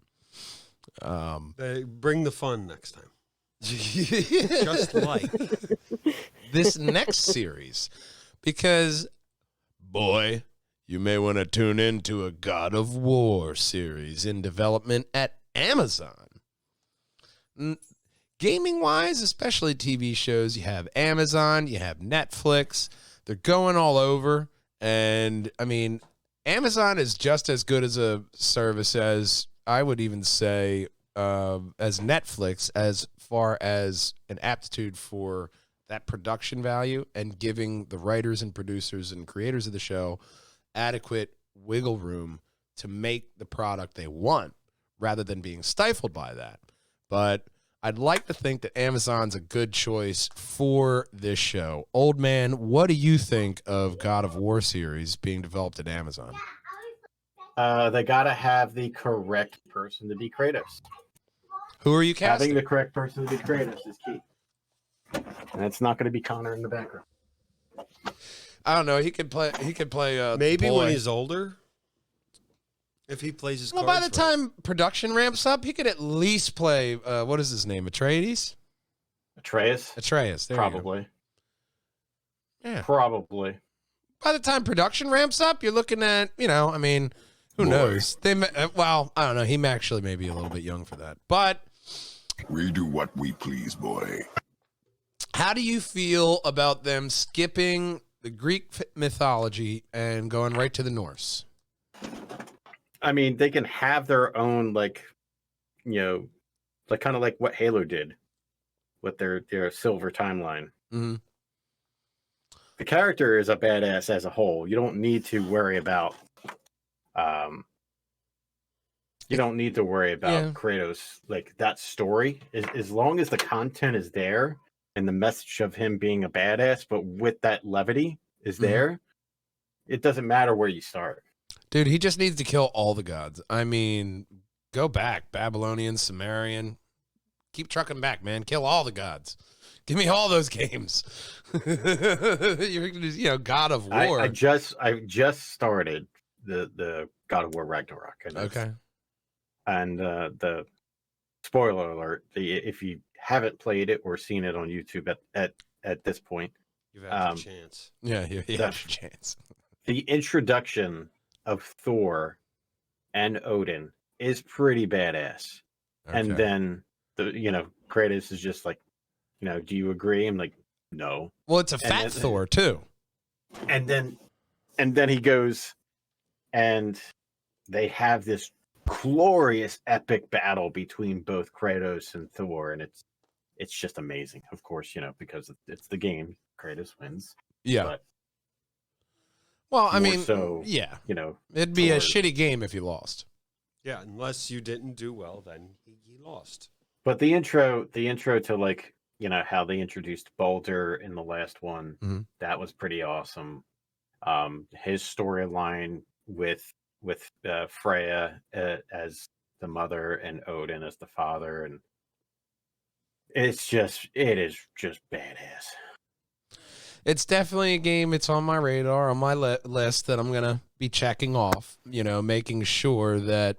C: bring the fun next time. Just like
B: this next series, because boy, you may want to tune into a God of War series in development at Amazon. Gaming wise, especially TV shows, you have Amazon, you have Netflix. They're going all over, and I mean, Amazon is just as good as a service as I would even say as Netflix, as far as an aptitude for that production value and giving the writers and producers and creators of the show adequate wiggle room to make the product they want rather than being stifled by that. But I'd like to think that Amazon's a good choice for this show. Old man, what do you think of God of War series being developed at Amazon?
G: They gotta have the correct person to be Kratos.
B: Who are you casting?
G: Having the correct person to be Kratos is key. And it's not going to be Connor in the background.
B: I don't know. He could play.
C: maybe
B: boy.
C: when he's older, if he plays his
B: Well, by
C: cards
B: the
C: right.
B: time production ramps up, he could at least play. What is his name? Atreides.
G: Atreus?
B: Atreus. There you go.
G: Probably.
B: Yeah.
G: Probably.
B: By the time production ramps up, you're looking at. I mean, who
F: Boy.
B: knows? Well, I don't know. He actually may be a little bit young for that. But
F: We do what we please, boy.
B: how do you feel about them skipping the Greek mythology and going right to the Norse?
G: I mean, they can have their own, like kind of like what Halo did with their silver timeline.
B: Mm-hmm.
G: The character is a badass as a whole. You don't need to worry about
B: Yeah.
G: Kratos. Like, that story is, as long as the content is there and the message of him being a badass, but with that levity is
B: Mhm.
G: there, it doesn't matter where you start.
B: Dude, he just needs to kill all the gods. I mean, go back. Babylonian, Sumerian. Keep trucking back, man. Kill all the gods. Give me all those games. You're God of War.
G: I just started the God of War Ragnarok. And
B: Okay.
G: And the spoiler alert: if you haven't played it or seen it on YouTube at this point,
C: You've had your
G: um,
C: chance.
B: Yeah, you have your
G: That-
B: chance.
G: the introduction of Thor and Odin is pretty badass. And
B: Okay.
G: then Kratos is just like, do you agree? I'm like, no.
B: Well, it's a
G: and
B: fat
G: then-
B: Thor, too.
G: And then he goes, and they have this glorious epic battle between both Kratos and Thor, and it's just amazing. Of course, because it's the game. Kratos wins.
B: Yeah.
G: But
B: Well, I
G: more
B: mean,
G: so,
B: yeah. It'd
G: Thor.
B: be a shitty game if you lost.
C: Yeah, unless you didn't do well, then he lost.
G: But the intro to how they introduced Baldur in the last one,
B: Mhm.
G: that was pretty awesome. His storyline with Freya as the mother and Odin as the father, and it is just badass.
B: It's definitely a game. It's on my radar, on my list that I'm going to be checking off, making sure that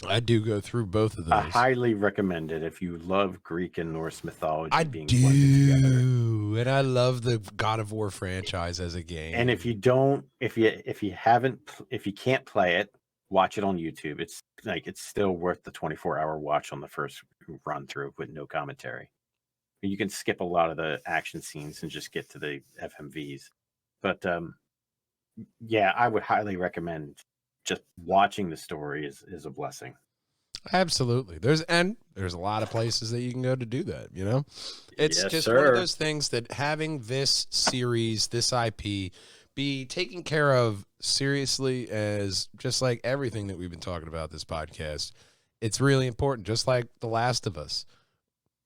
B: I do go through both of
G: I
B: those.
G: highly recommend it if you love Greek and Norse mythology
B: I
G: being blended together.
B: do. Ooh, and I love the God of War franchise as a game.
G: And if you can't play it, watch it on YouTube. It's still worth the 24-hour watch on the first run through with no commentary. You can skip a lot of the action scenes and just get to the FMVs. But yeah, I would highly recommend just watching the story is a blessing.
B: Absolutely. There's a lot of places that you can go to do that, you know? It's
G: Yes,
B: just
G: sir.
B: one of those things that having this series, this IP, be taken care of seriously as just like everything that we've been talking about this podcast. It's really important, just like The Last of Us.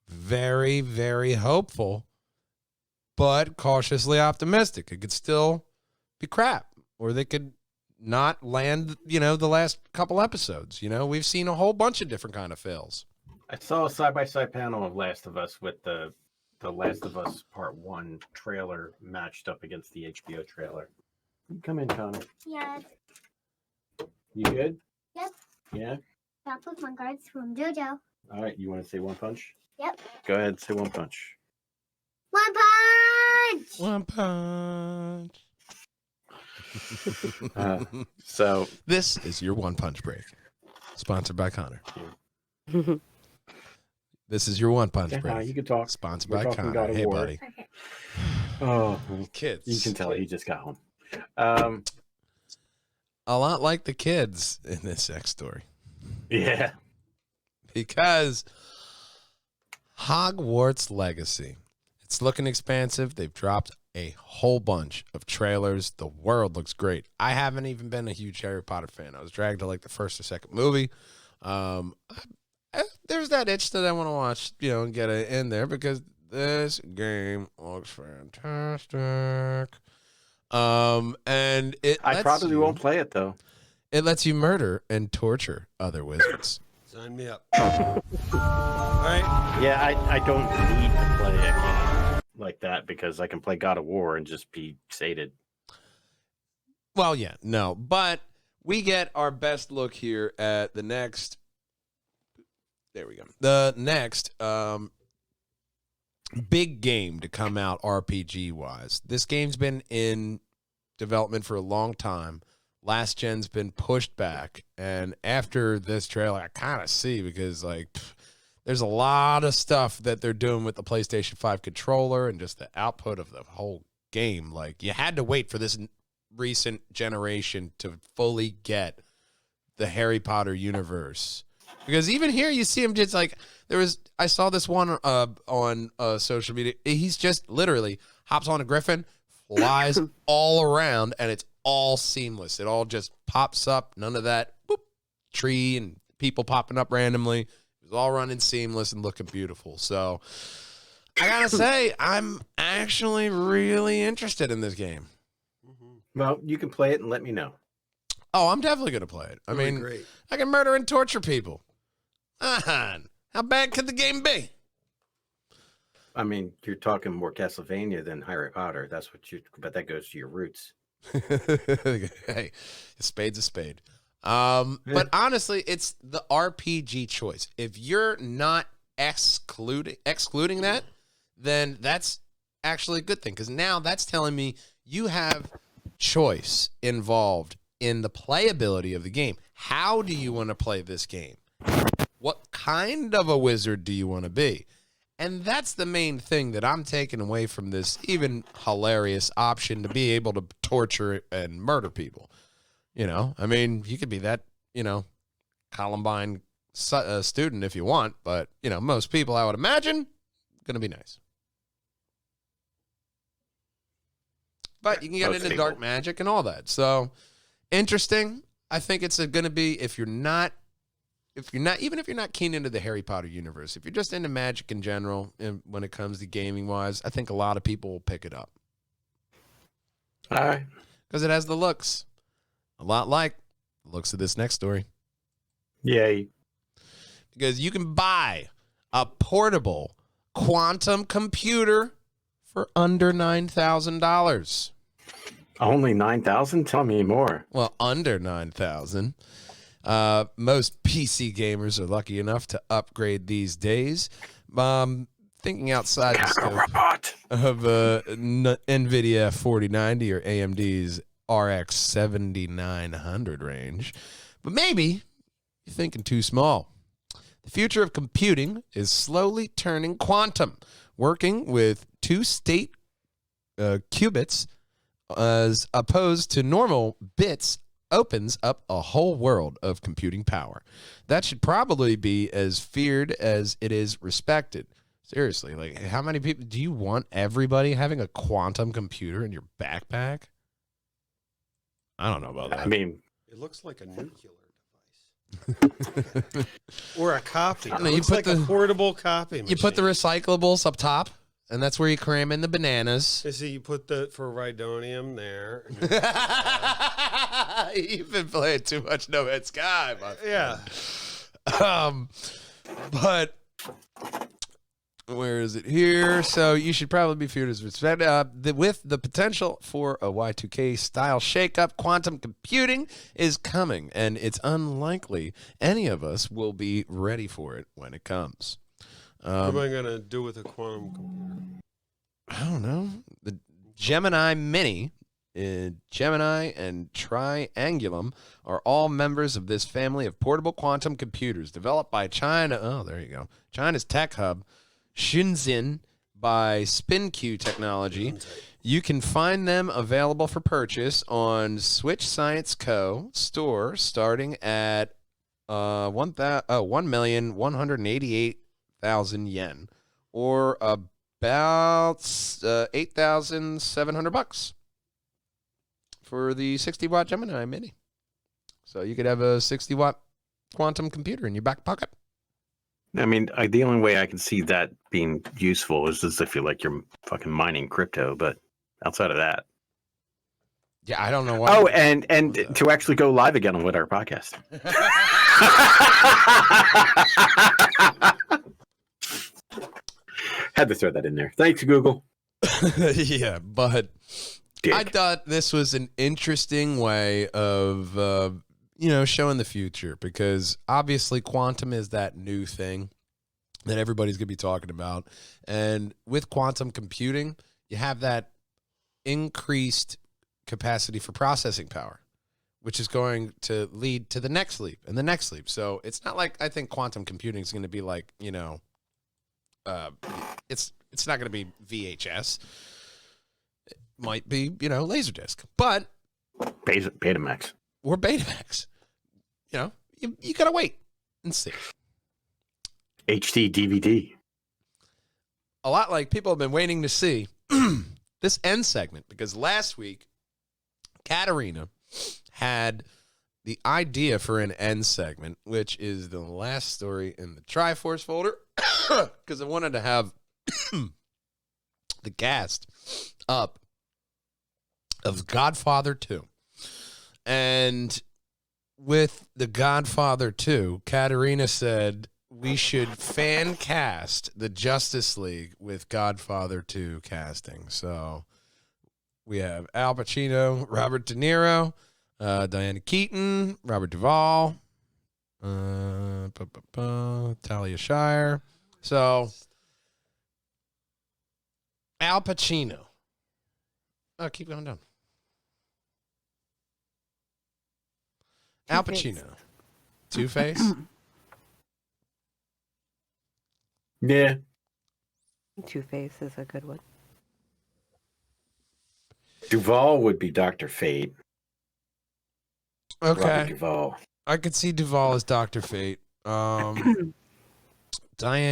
B: Very, very hopeful, but cautiously optimistic. It could still be crap, or they could not land, the last couple episodes. We've seen a whole bunch of different kind of fails.
G: I saw a side-by-side panel of Last of Us with the Last of Us Part 1 trailer matched up against the HBO trailer. Come in, Connor.
A: Yeah.
G: You good?
A: Yep.
G: Yeah?
A: Got Pokemon cards from JoJo.
G: All right, you want to say One Punch?
A: Yep.
G: Go ahead, say One Punch.
A: One Punch!
B: One punch.
G: So
B: This is your One Punch break, sponsored by Connor. This is your One Punch break,
G: you can talk.
B: sponsored
G: We're
B: by
G: talking
B: Connor.
G: God of
B: Hey,
G: War.
B: buddy.
A: Okay.
G: Oh,
B: Kids.
G: you can tell he just got home.
B: A lot like the kids in this sex story,
G: Yeah.
B: because Hogwarts Legacy, it's looking expansive. They've dropped a whole bunch of trailers. The world looks great. I haven't even been a huge Harry Potter fan. I was dragged to like the first or second movie. There's that itch that I want to watch, and get it in there because this game looks fantastic. And
G: I probably won't play it though.
B: It lets you murder and torture other wizards.
C: Sign me up. All right.
G: Yeah, I don't need to play a game like that because I can play God of War and just be sated.
B: Well, yeah, no, but we get our best look here at the next. There we go. The next big game to come out RPG wise. This game's been in development for a long time. Last gen's been pushed back, and after this trailer, I kind of see because there's a lot of stuff that they're doing with the PlayStation 5 controller and just the output of the whole game. Like, you had to wait for this recent generation to fully get the Harry Potter universe. Because even here, you see him just I saw this one on social media. He's just literally hops on a griffin, flies all around, and it's all seamless. It all just pops up. None of that tree and people popping up randomly. It was all running seamless and looking beautiful. So I gotta say, I'm actually really interested in this game.
G: Well, you can play it and let me know.
B: Oh, I'm definitely gonna play it. I mean,
C: great.
B: I can murder and torture people. How bad could the game be?
G: I mean, you're talking more Castlevania than Harry Potter. But that goes to your roots.
B: Hey, a spade's a spade. But honestly, it's the RPG choice. If you're not excluding that, then that's actually a good thing, because now that's telling me you have choice involved in the playability of the game. How do you want to play this game? What kind of a wizard do you want to be? And that's the main thing that I'm taking away from this even hilarious option to be able to torture and murder people. I mean, you could be that, Columbine student if you want, but, most people, I would imagine, going to be nice. But you can get into dark magic and all that. So, interesting. I think it's going to be, even if you're not keen into the Harry Potter universe, if you're just into magic in general, and when it comes to gaming wise, I think a lot of people will pick it up.
G: All right.
B: Because it has the looks. A lot like the looks of this next story.
G: Yay.
B: Because you can buy a portable quantum computer for under $9,000.
G: Only 9,000? Tell me more.
B: Well, under 9,000. Most PC gamers are lucky enough to upgrade these days. thinking outside the scope
G: Robot.
B: of NVIDIA 4090 or AMD's RX 7900 range, but maybe you're thinking too small. The future of computing is slowly turning quantum, working with two-state qubits as opposed to normal bits opens up a whole world of computing power. That should probably be as feared as it is respected. Seriously, like how many people do you want everybody having a quantum computer in your backpack? I don't know about that.
G: I mean,
C: It looks like a nuclear device. Or a copy. It
B: No, you
C: looks
B: put
C: like a
B: the-
C: portable copy machine.
B: You put the recyclables up top, and that's where you cram in the bananas.
C: You see, you put the for Rhydonium there.
B: You've been playing too much No Man's Sky, my friend.
C: Yeah.
B: But where is it here? So you should probably be feared as respect. With the potential for a Y2K style shakeup, quantum computing is coming, and it's unlikely any of us will be ready for it when it comes.
C: What am I going to do with a quantum computer?
B: I don't know. The Gemini Mini, Gemini, and Triangulum are all members of this family of portable quantum computers developed by China. Oh, there you go. China's tech hub, Shenzhen, by SpinQ Technology. You can find them available for purchase on Switch Science Co. store starting at 1,188,000 yen, or about 8,700 bucks for the 60-watt Gemini Mini. So you could have a 60-watt quantum computer in your back pocket.
G: I mean, the only way I can see that being useful is as if you're fucking mining crypto, but outside of that.
B: Yeah, I don't know why.
G: Oh, and to actually go live again on our podcast. Had to throw that in there. Thanks, Google.
B: Yeah, but
G: Dick.
B: I thought this was an interesting way of, showing the future, because obviously quantum is that new thing that everybody's going to be talking about. And with quantum computing, you have that increased capacity for processing power, which is going to lead to the next leap and the next leap. So it's not like I think quantum computing is going to be like, it's not going to be VHS. It might be, Laserdisc, but
G: Betamax.
B: or Betamax. You got to wait and see.
G: HD DVD.
B: A lot like people have been waiting to see this end segment, because last week, Katarina had the idea for an end segment, which is the last story in the Triforce folder, because I wanted to have the cast up of Godfather 2. And with the Godfather 2, Katarina said we should fan cast the Justice League with Godfather 2 casting. So we have Al Pacino, Robert De Niro, Diana Keaton, Robert Duvall, Talia Shire. So Al Pacino. Oh, keep going down. Al Pacino. Two-Face.
G: Yeah.
D: Two-Face is a good one.
G: Duvall would be Dr. Fate. Robert
B: Okay.
G: Duvall.
B: I could see Duvall as Dr. Fate. Diane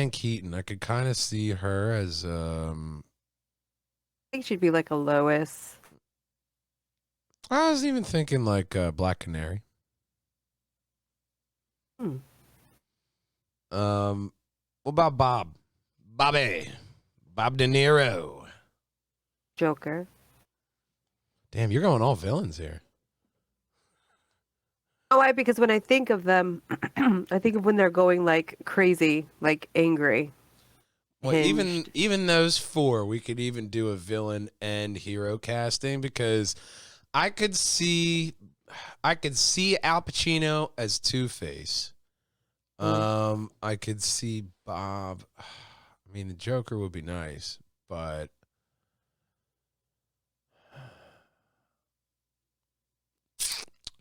B: Keaton. I could kind of see her as
D: I think she'd be like a Lois.
B: I was even thinking like Black Canary. What about Bob? Bob De Niro.
D: Joker.
B: Damn, you're going all villains here.
D: Oh, why? Because when I think of them, I think of when they're going like crazy, like angry.
B: Well,
D: Hinged.
B: even those four, we could even do a villain and hero casting, because I could see Al Pacino as Two-Face. I could see Bob. I mean, the Joker would be nice, but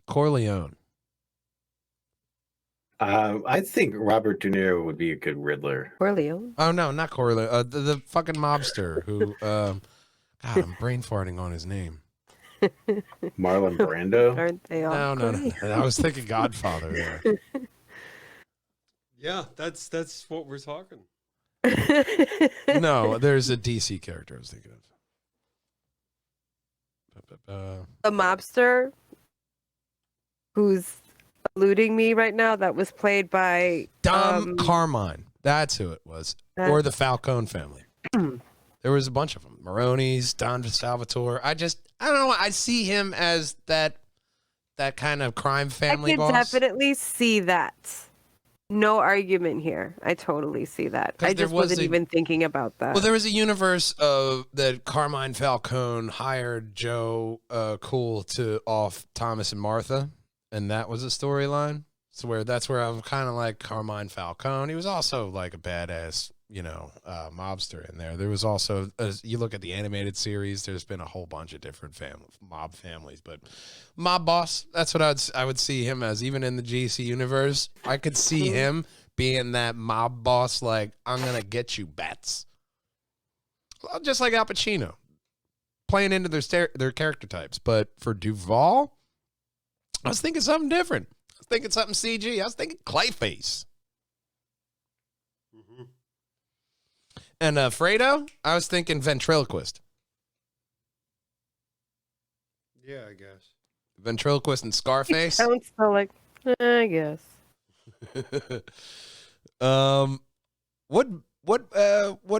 B: Corleone.
G: I think Robert De Niro would be a good Riddler.
D: Corleone.
B: Oh no, not Corleone. The fucking mobster who. God, I'm brain farting on his name.
G: Marlon Brando.
D: Aren't they all?
B: No. I was thinking Godfather there.
C: Yeah, that's what we're talking.
B: No, there's a DC character I was thinking of.
D: The mobster who's eluding me right now, that was played by
B: Dom Carmine. That's who it was. Or the Falcone family. There was a bunch of them. Maroney's, Don Salvatore. I don't know. I see him as that kind of crime family
D: I can
B: boss.
D: definitely see that. No argument here. I totally see that.
B: 'Cause
D: I
B: there
D: just
B: was
D: wasn't even thinking about that.
B: Well, there was a universe of that Carmine Falcone hired Joe Cool to off Thomas and Martha, and that was a storyline. So that's where I'm kind of like Carmine Falcone. He was also like a badass, mobster in there. There was also, as you look at the animated series, there's been a whole bunch of different mob families, but mob boss, that's what I would see him as. Even in the GC universe, I could see him being that mob boss, like, I'm gonna get you, bats. Well, just like Al Pacino, playing into their character types. But for Duvall, I was thinking something different. I was thinking something CG. I was thinking Clayface.
C: Mm-hmm.
B: And Fredo, I was thinking ventriloquist.
C: Yeah, I guess.
B: Ventriloquist and Scarface.
D: Sounds so like, I guess.
B: What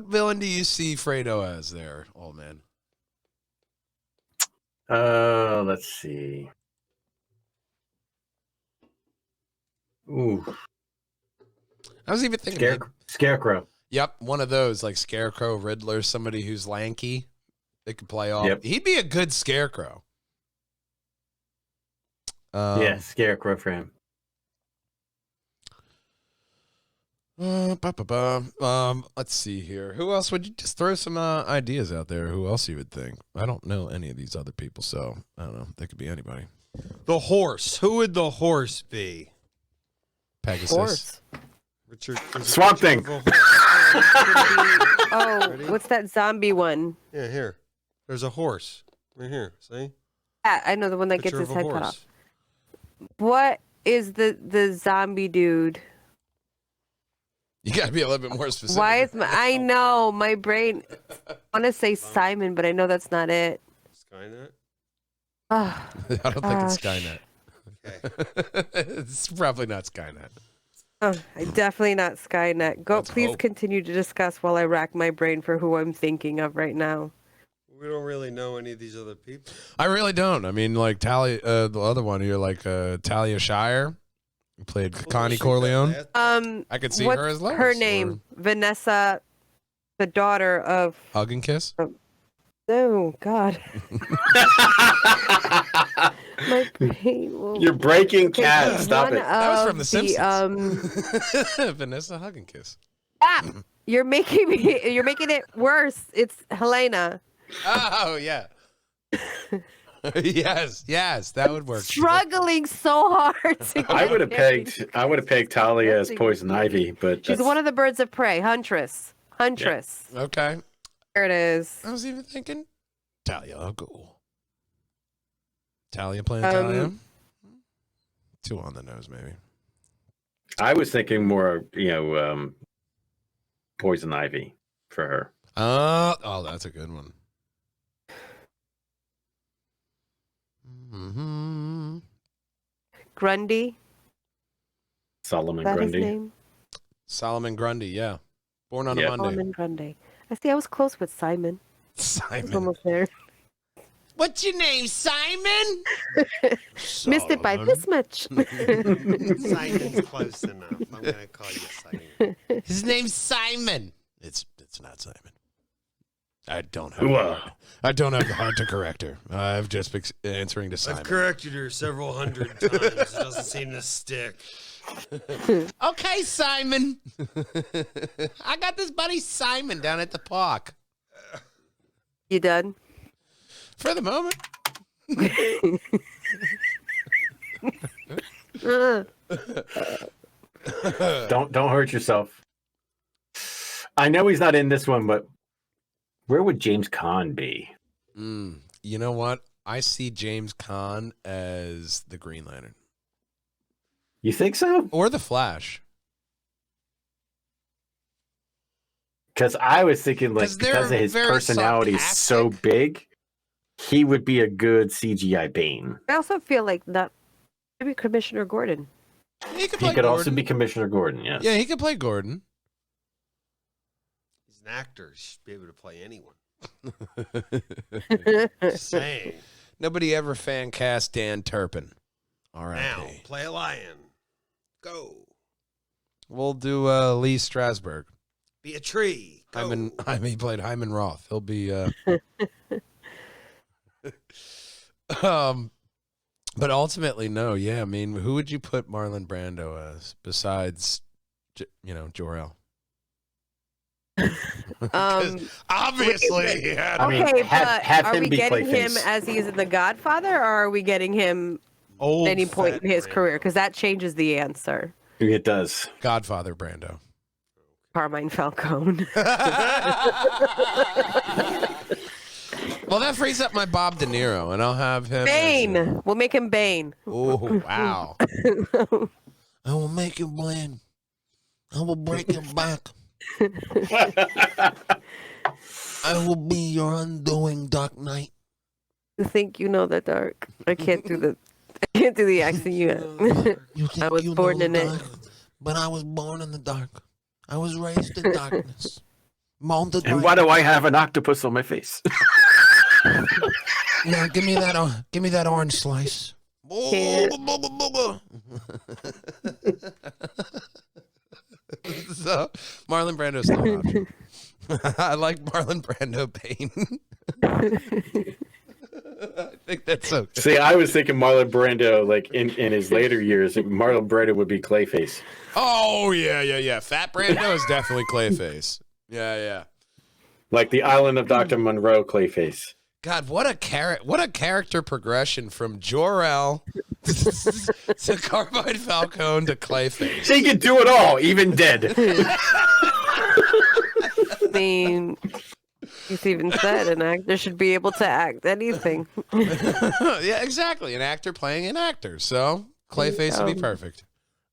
B: villain do you see Fredo as there, old man?
G: Let's see. Ooh,
B: I was even thinking
G: Scarecrow.
B: Yep, one of those, like Scarecrow, Riddler, somebody who's lanky. They could play off.
G: Yep.
B: He'd be a good Scarecrow.
G: Yeah, Scarecrow for him.
B: Let's see here. Who else would you just throw some ideas out there? Who else you would think? I don't know any of these other people, so I don't know. They could be anybody.
C: The horse. Who would the horse be?
B: Pegasus.
D: Horse.
C: Richard.
G: Swamp Thing.
D: Oh,
C: Ready?
D: what's that zombie one?
C: Yeah, here. There's a horse. Right here. See?
D: I know the one that
C: Picture
D: gets his
C: of a
D: head cut
C: horse.
D: off. What is the zombie dude?
B: You got to be a little bit more specific.
D: Why is I know my brain. I want to say Simon, but I know that's not it.
C: Skynet?
D: Oh,
B: I don't think it's
D: gosh.
B: Skynet.
C: Okay.
B: It's probably not Skynet.
D: Definitely not Skynet.
B: Let's
D: Please
B: hope.
D: continue to discuss while I rack my brain for who I'm thinking of right now.
C: We don't really know any of these other people.
B: I really don't. I mean, like the other one here, like Talia Shire, who played Connie Corleone. I could see
D: What's
B: her as Lois.
D: her name? Vanessa, the daughter of.
B: Hug and kiss.
D: Oh God. My brain will.
G: You're breaking cat. Stop
D: One
G: it.
B: That was from The
D: of
B: Simpsons. Vanessa Hug and kiss.
D: You're making it worse. It's Helena.
B: Oh yeah. yes, that would work.
D: Struggling so hard to
G: I
D: get
G: would have
D: it.
G: pegged Talia as Poison Ivy, but
D: She's one of the birds of prey. Huntress.
B: Okay.
D: There it is.
B: I was even thinking Talia al Ghul. Talia playing Talia. Two on the nose, maybe.
G: I was thinking more, Poison Ivy for her.
B: Oh, that's a good one. Mm-hmm.
D: Grundy.
G: Solomon
D: Is that his
G: Grundy.
D: name?
B: Solomon Grundy, yeah. Born on a
G: Yeah.
B: Monday.
D: Solomon Grundy. I was close with Simon. I was
B: Simon.
D: almost there.
B: What's your name, Simon?
D: Missed it by this much.
C: Simon's close enough. I'm going to call you Simon.
B: His name's Simon. It's not Simon. I don't have.
G: Ooh-ah.
B: I don't have the heart to correct her. I've just been answering to Simon.
C: I've corrected her several hundred times. It doesn't seem to stick.
B: Okay, Simon. I got this buddy Simon down at the park.
D: You done?
B: For the moment.
G: Don't hurt yourself. I know he's not in this one, but where would James Caan be?
B: You know what? I see James Caan as the Green Lantern.
G: You think so?
B: Or the Flash.
G: Because I was thinking, like,
B: 'Cause they're
G: because of his
B: very
G: personality is so
B: sarcastic.
G: big, he would be a good CGI Bane.
D: I also feel like not maybe Commissioner Gordon.
B: He could,
G: He
B: play
G: could also
B: Gordon.
G: be Commissioner Gordon, yes.
B: Yeah, he could play Gordon.
C: He's an actor. He should be able to play anyone. Just saying.
B: Nobody ever fan cast Dan Turpin.
C: Now,
B: R.I.P.
C: play a lion. Go.
B: We'll do Lee Strasberg.
C: Be a tree. Go.
B: He played Hyman Roth. He'll be but ultimately, no, yeah. I mean, who would you put Marlon Brando as besides Jor-El? Obviously, yeah.
G: I mean,
D: Okay,
G: have
D: but are
G: him
D: we
G: be
D: getting him
G: Clayface.
D: as he's in The Godfather, or are we getting him
C: Old
D: at any point
C: fat
D: in his
C: Brando.
D: career? Because that changes the answer.
G: It does.
B: Godfather Brando.
D: Carmine Falcone.
B: Well, that frees up my Bob De Niro, and I'll have him.
D: Bane. We'll make him Bane.
B: Oh, wow. I will make you blind. I will break your back. I will be your undoing Dark Knight.
D: You think you know the dark? I can't do the accent yet.
B: You think
D: I was
B: you
D: born
B: know
D: in
B: the
D: it.
B: dark, but I was born in the dark. I was raised in darkness. Molded
G: And
B: by-
G: why do I have an octopus on my face?
B: Now give me that orange slice.
D: Can't.
B: So Marlon Brando's still an option. I like Marlon Brando Bane. I think that's okay.
G: See, I was thinking Marlon Brando, like in his later years, Marlon Brando would be Clayface.
B: Oh yeah. Fat Brando is definitely Clayface. Yeah.
G: Like the Island of Dr. Monroe Clayface.
B: God, what a character progression from Jor-El to Carmine Falcone to Clayface.
G: So he could do it all, even dead.
D: I mean, he's even said an actor should be able to act anything.
B: Yeah, exactly. An actor playing an actor. So Clayface would be perfect.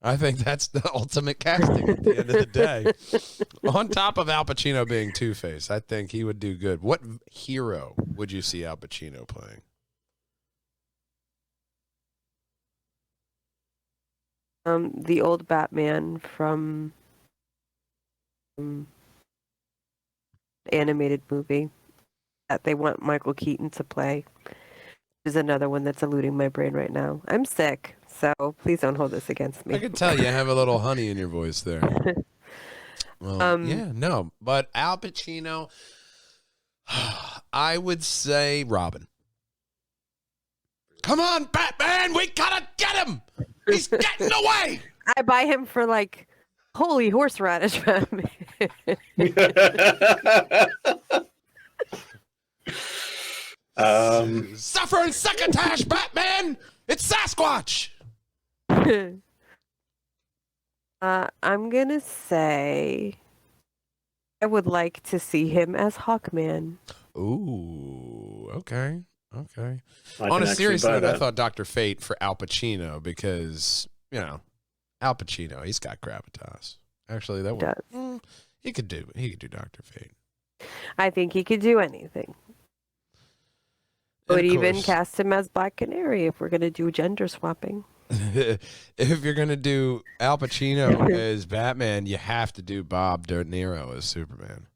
B: I think that's the ultimate casting at the end of the day. On top of Al Pacino being Two-Face, I think he would do good. What hero would you see Al Pacino playing?
D: The old Batman from animated movie that they want Michael Keaton to play is another one that's eluding my brain right now. I'm sick, so please don't hold this against
B: I
D: me.
B: can tell you have a little honey in your voice there. Well, yeah, no, but Al Pacino, I would say Robin. Come on, Batman, we gotta get him. He's getting away.
D: I buy him for like holy horseradish.
B: Suffer and succotash, Batman. It's Sasquatch.
D: I'm gonna say I would like to see him as Hawkman.
B: Ooh, okay.
G: I
B: On
G: can
B: a
G: actually
B: serious
G: buy
B: note, I
G: that.
B: thought Dr. Fate for Al Pacino because, Al Pacino, he's got gravitas. Actually, that
D: Does.
B: would he could do Dr. Fate.
D: I think he could do anything.
B: And
D: Would
B: of
D: even
B: course,
D: cast him as Black Canary if we're gonna do gender swapping.
B: if you're gonna do Al Pacino as Batman, you have to do Bob De Niro as Superman.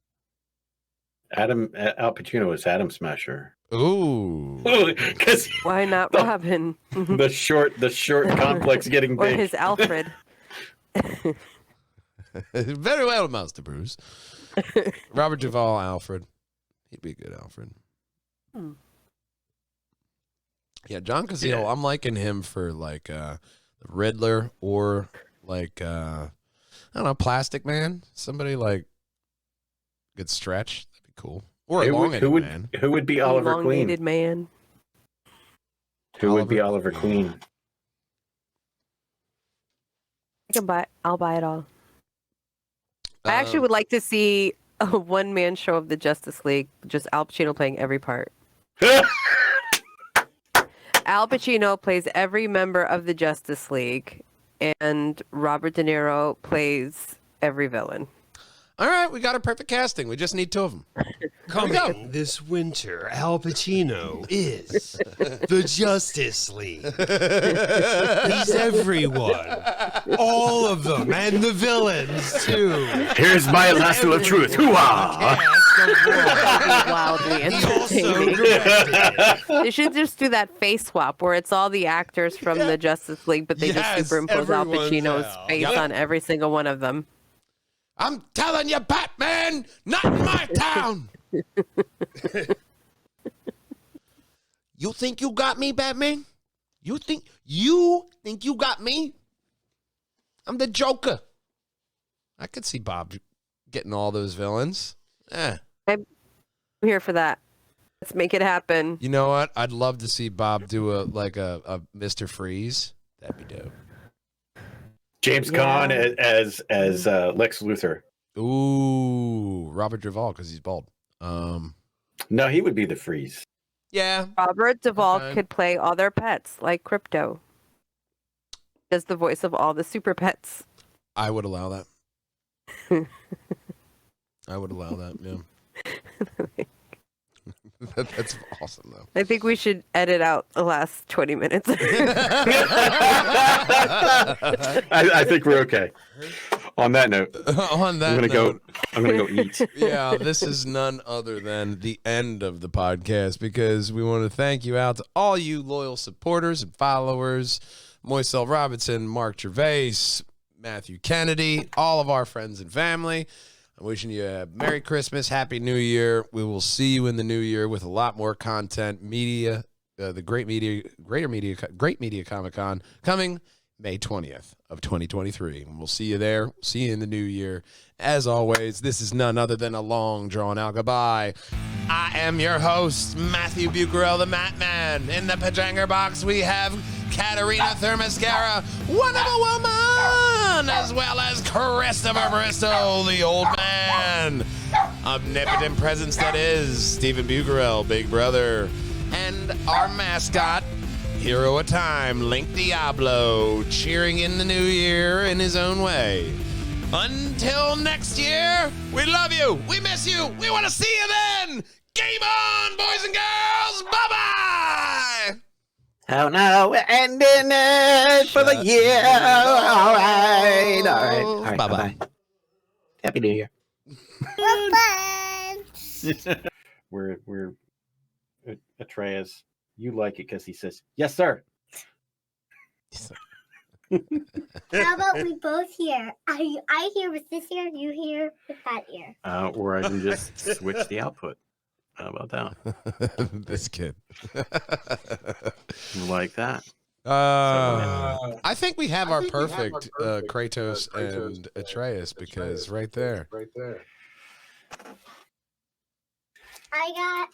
G: Al Pacino is Atom Smasher.
B: Ooh,
G: Because
D: Why not Robin?
G: the short complex getting
D: Or
G: big.
D: his Alfred.
B: very well, Master Bruce. Robert Duvall, Alfred. He'd be a good Alfred. Yeah, John Cazale, I'm liking him for like the Riddler or like I don't know, Plastic Man. Somebody like good stretch. That'd be cool. Or elongated man.
G: Who would be Oliver
D: Elongated
G: Queen?
D: man.
G: Who would be Oliver Queen?
D: I'll buy it all. I actually would like to see a one-man show of the Justice League, just Al Pacino playing every part. Al Pacino plays every member of the Justice League, and Robert De Niro plays every villain.
B: All right, we got a perfect casting. We just need two of them.
C: Coming this winter, Al Pacino is the Justice League. He's everyone. All of them, and the villains, too.
G: Here's my lasso of truth. Hoo-ah!
D: Wildly
C: He also
D: entertaining.
C: directed.
D: They should just do that face swap where it's all the actors from the Justice League, but they
B: Yes,
D: just superimpose Al
C: everyone's
D: Pacino's
C: Al.
D: face
B: Yep.
D: on every single one of them.
B: I'm telling you, Batman, not in my town. You think you got me, Batman? You think you got me? I'm the Joker. I could see Bob getting all those villains.
D: I'm here for that. Let's make it happen.
B: You know what? I'd love to see Bob do a Mr. Freeze. That'd be dope.
G: James Caan as Lex Luthor.
B: Ooh, Robert Duvall because he's bald.
G: No, he would be the Freeze.
B: Yeah.
D: Robert Duvall
B: Okay.
D: could play all their pets, like Crypto. Does the voice of all the super pets.
B: I would allow that. I would allow that, yeah. That's awesome, though.
D: I think we should edit out the last 20 minutes.
G: I think we're okay. On that note,
B: On that
G: I'm gonna
B: note,
G: go eat.
B: yeah, this is none other than the end of the podcast because we want to thank you out to all you loyal supporters and followers, Moiselle Robinson, Mark Gervais, Matthew Kennedy, all of our friends and family. I'm wishing you a Merry Christmas, Happy New Year. We will see you in the new year with a lot more content, media, the Great Media Comic Con coming May 20th of 2023. And we'll see you there. See you in the new year. As always, this is none other than a long drawn out goodbye. I am your host, Matthew Bucarell, the Mat Man. In the Pajanger box, we have Katarina Thermascara, Wonderful Woman, as well as Christopher Bristol, the old man. Omnipotent presence that is Stephen Bucarell, Big Brother. And our mascot, Hero of Time, Link Diablo, cheering in the new year in his own way. Until next year, we love you, we miss you, we want to see you then. Game on, boys and girls. Bye-bye.
G: Oh no, we're ending it for the year. All right.
B: Bye-bye.
G: Bye-bye. Happy New Year. We're Atreus. You like it because he says, yes, sir.
A: How about we both hear? I hear with this ear, you hear with that ear.
G: Or I can just switch the output. How about that?
B: This kid.
G: Like that.
B: I think we have our perfect Kratos and Atreus because right there.
A: I got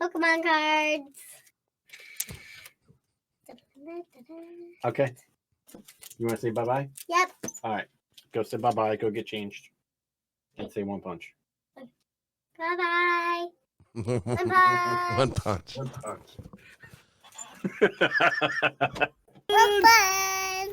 A: Pokemon cards.
G: Okay. You want to say bye-bye?
A: Yep.
G: All right. Go say bye-bye. Go get changed. And say one punch.
A: Bye-bye.
B: One punch.
A: Bye-bye.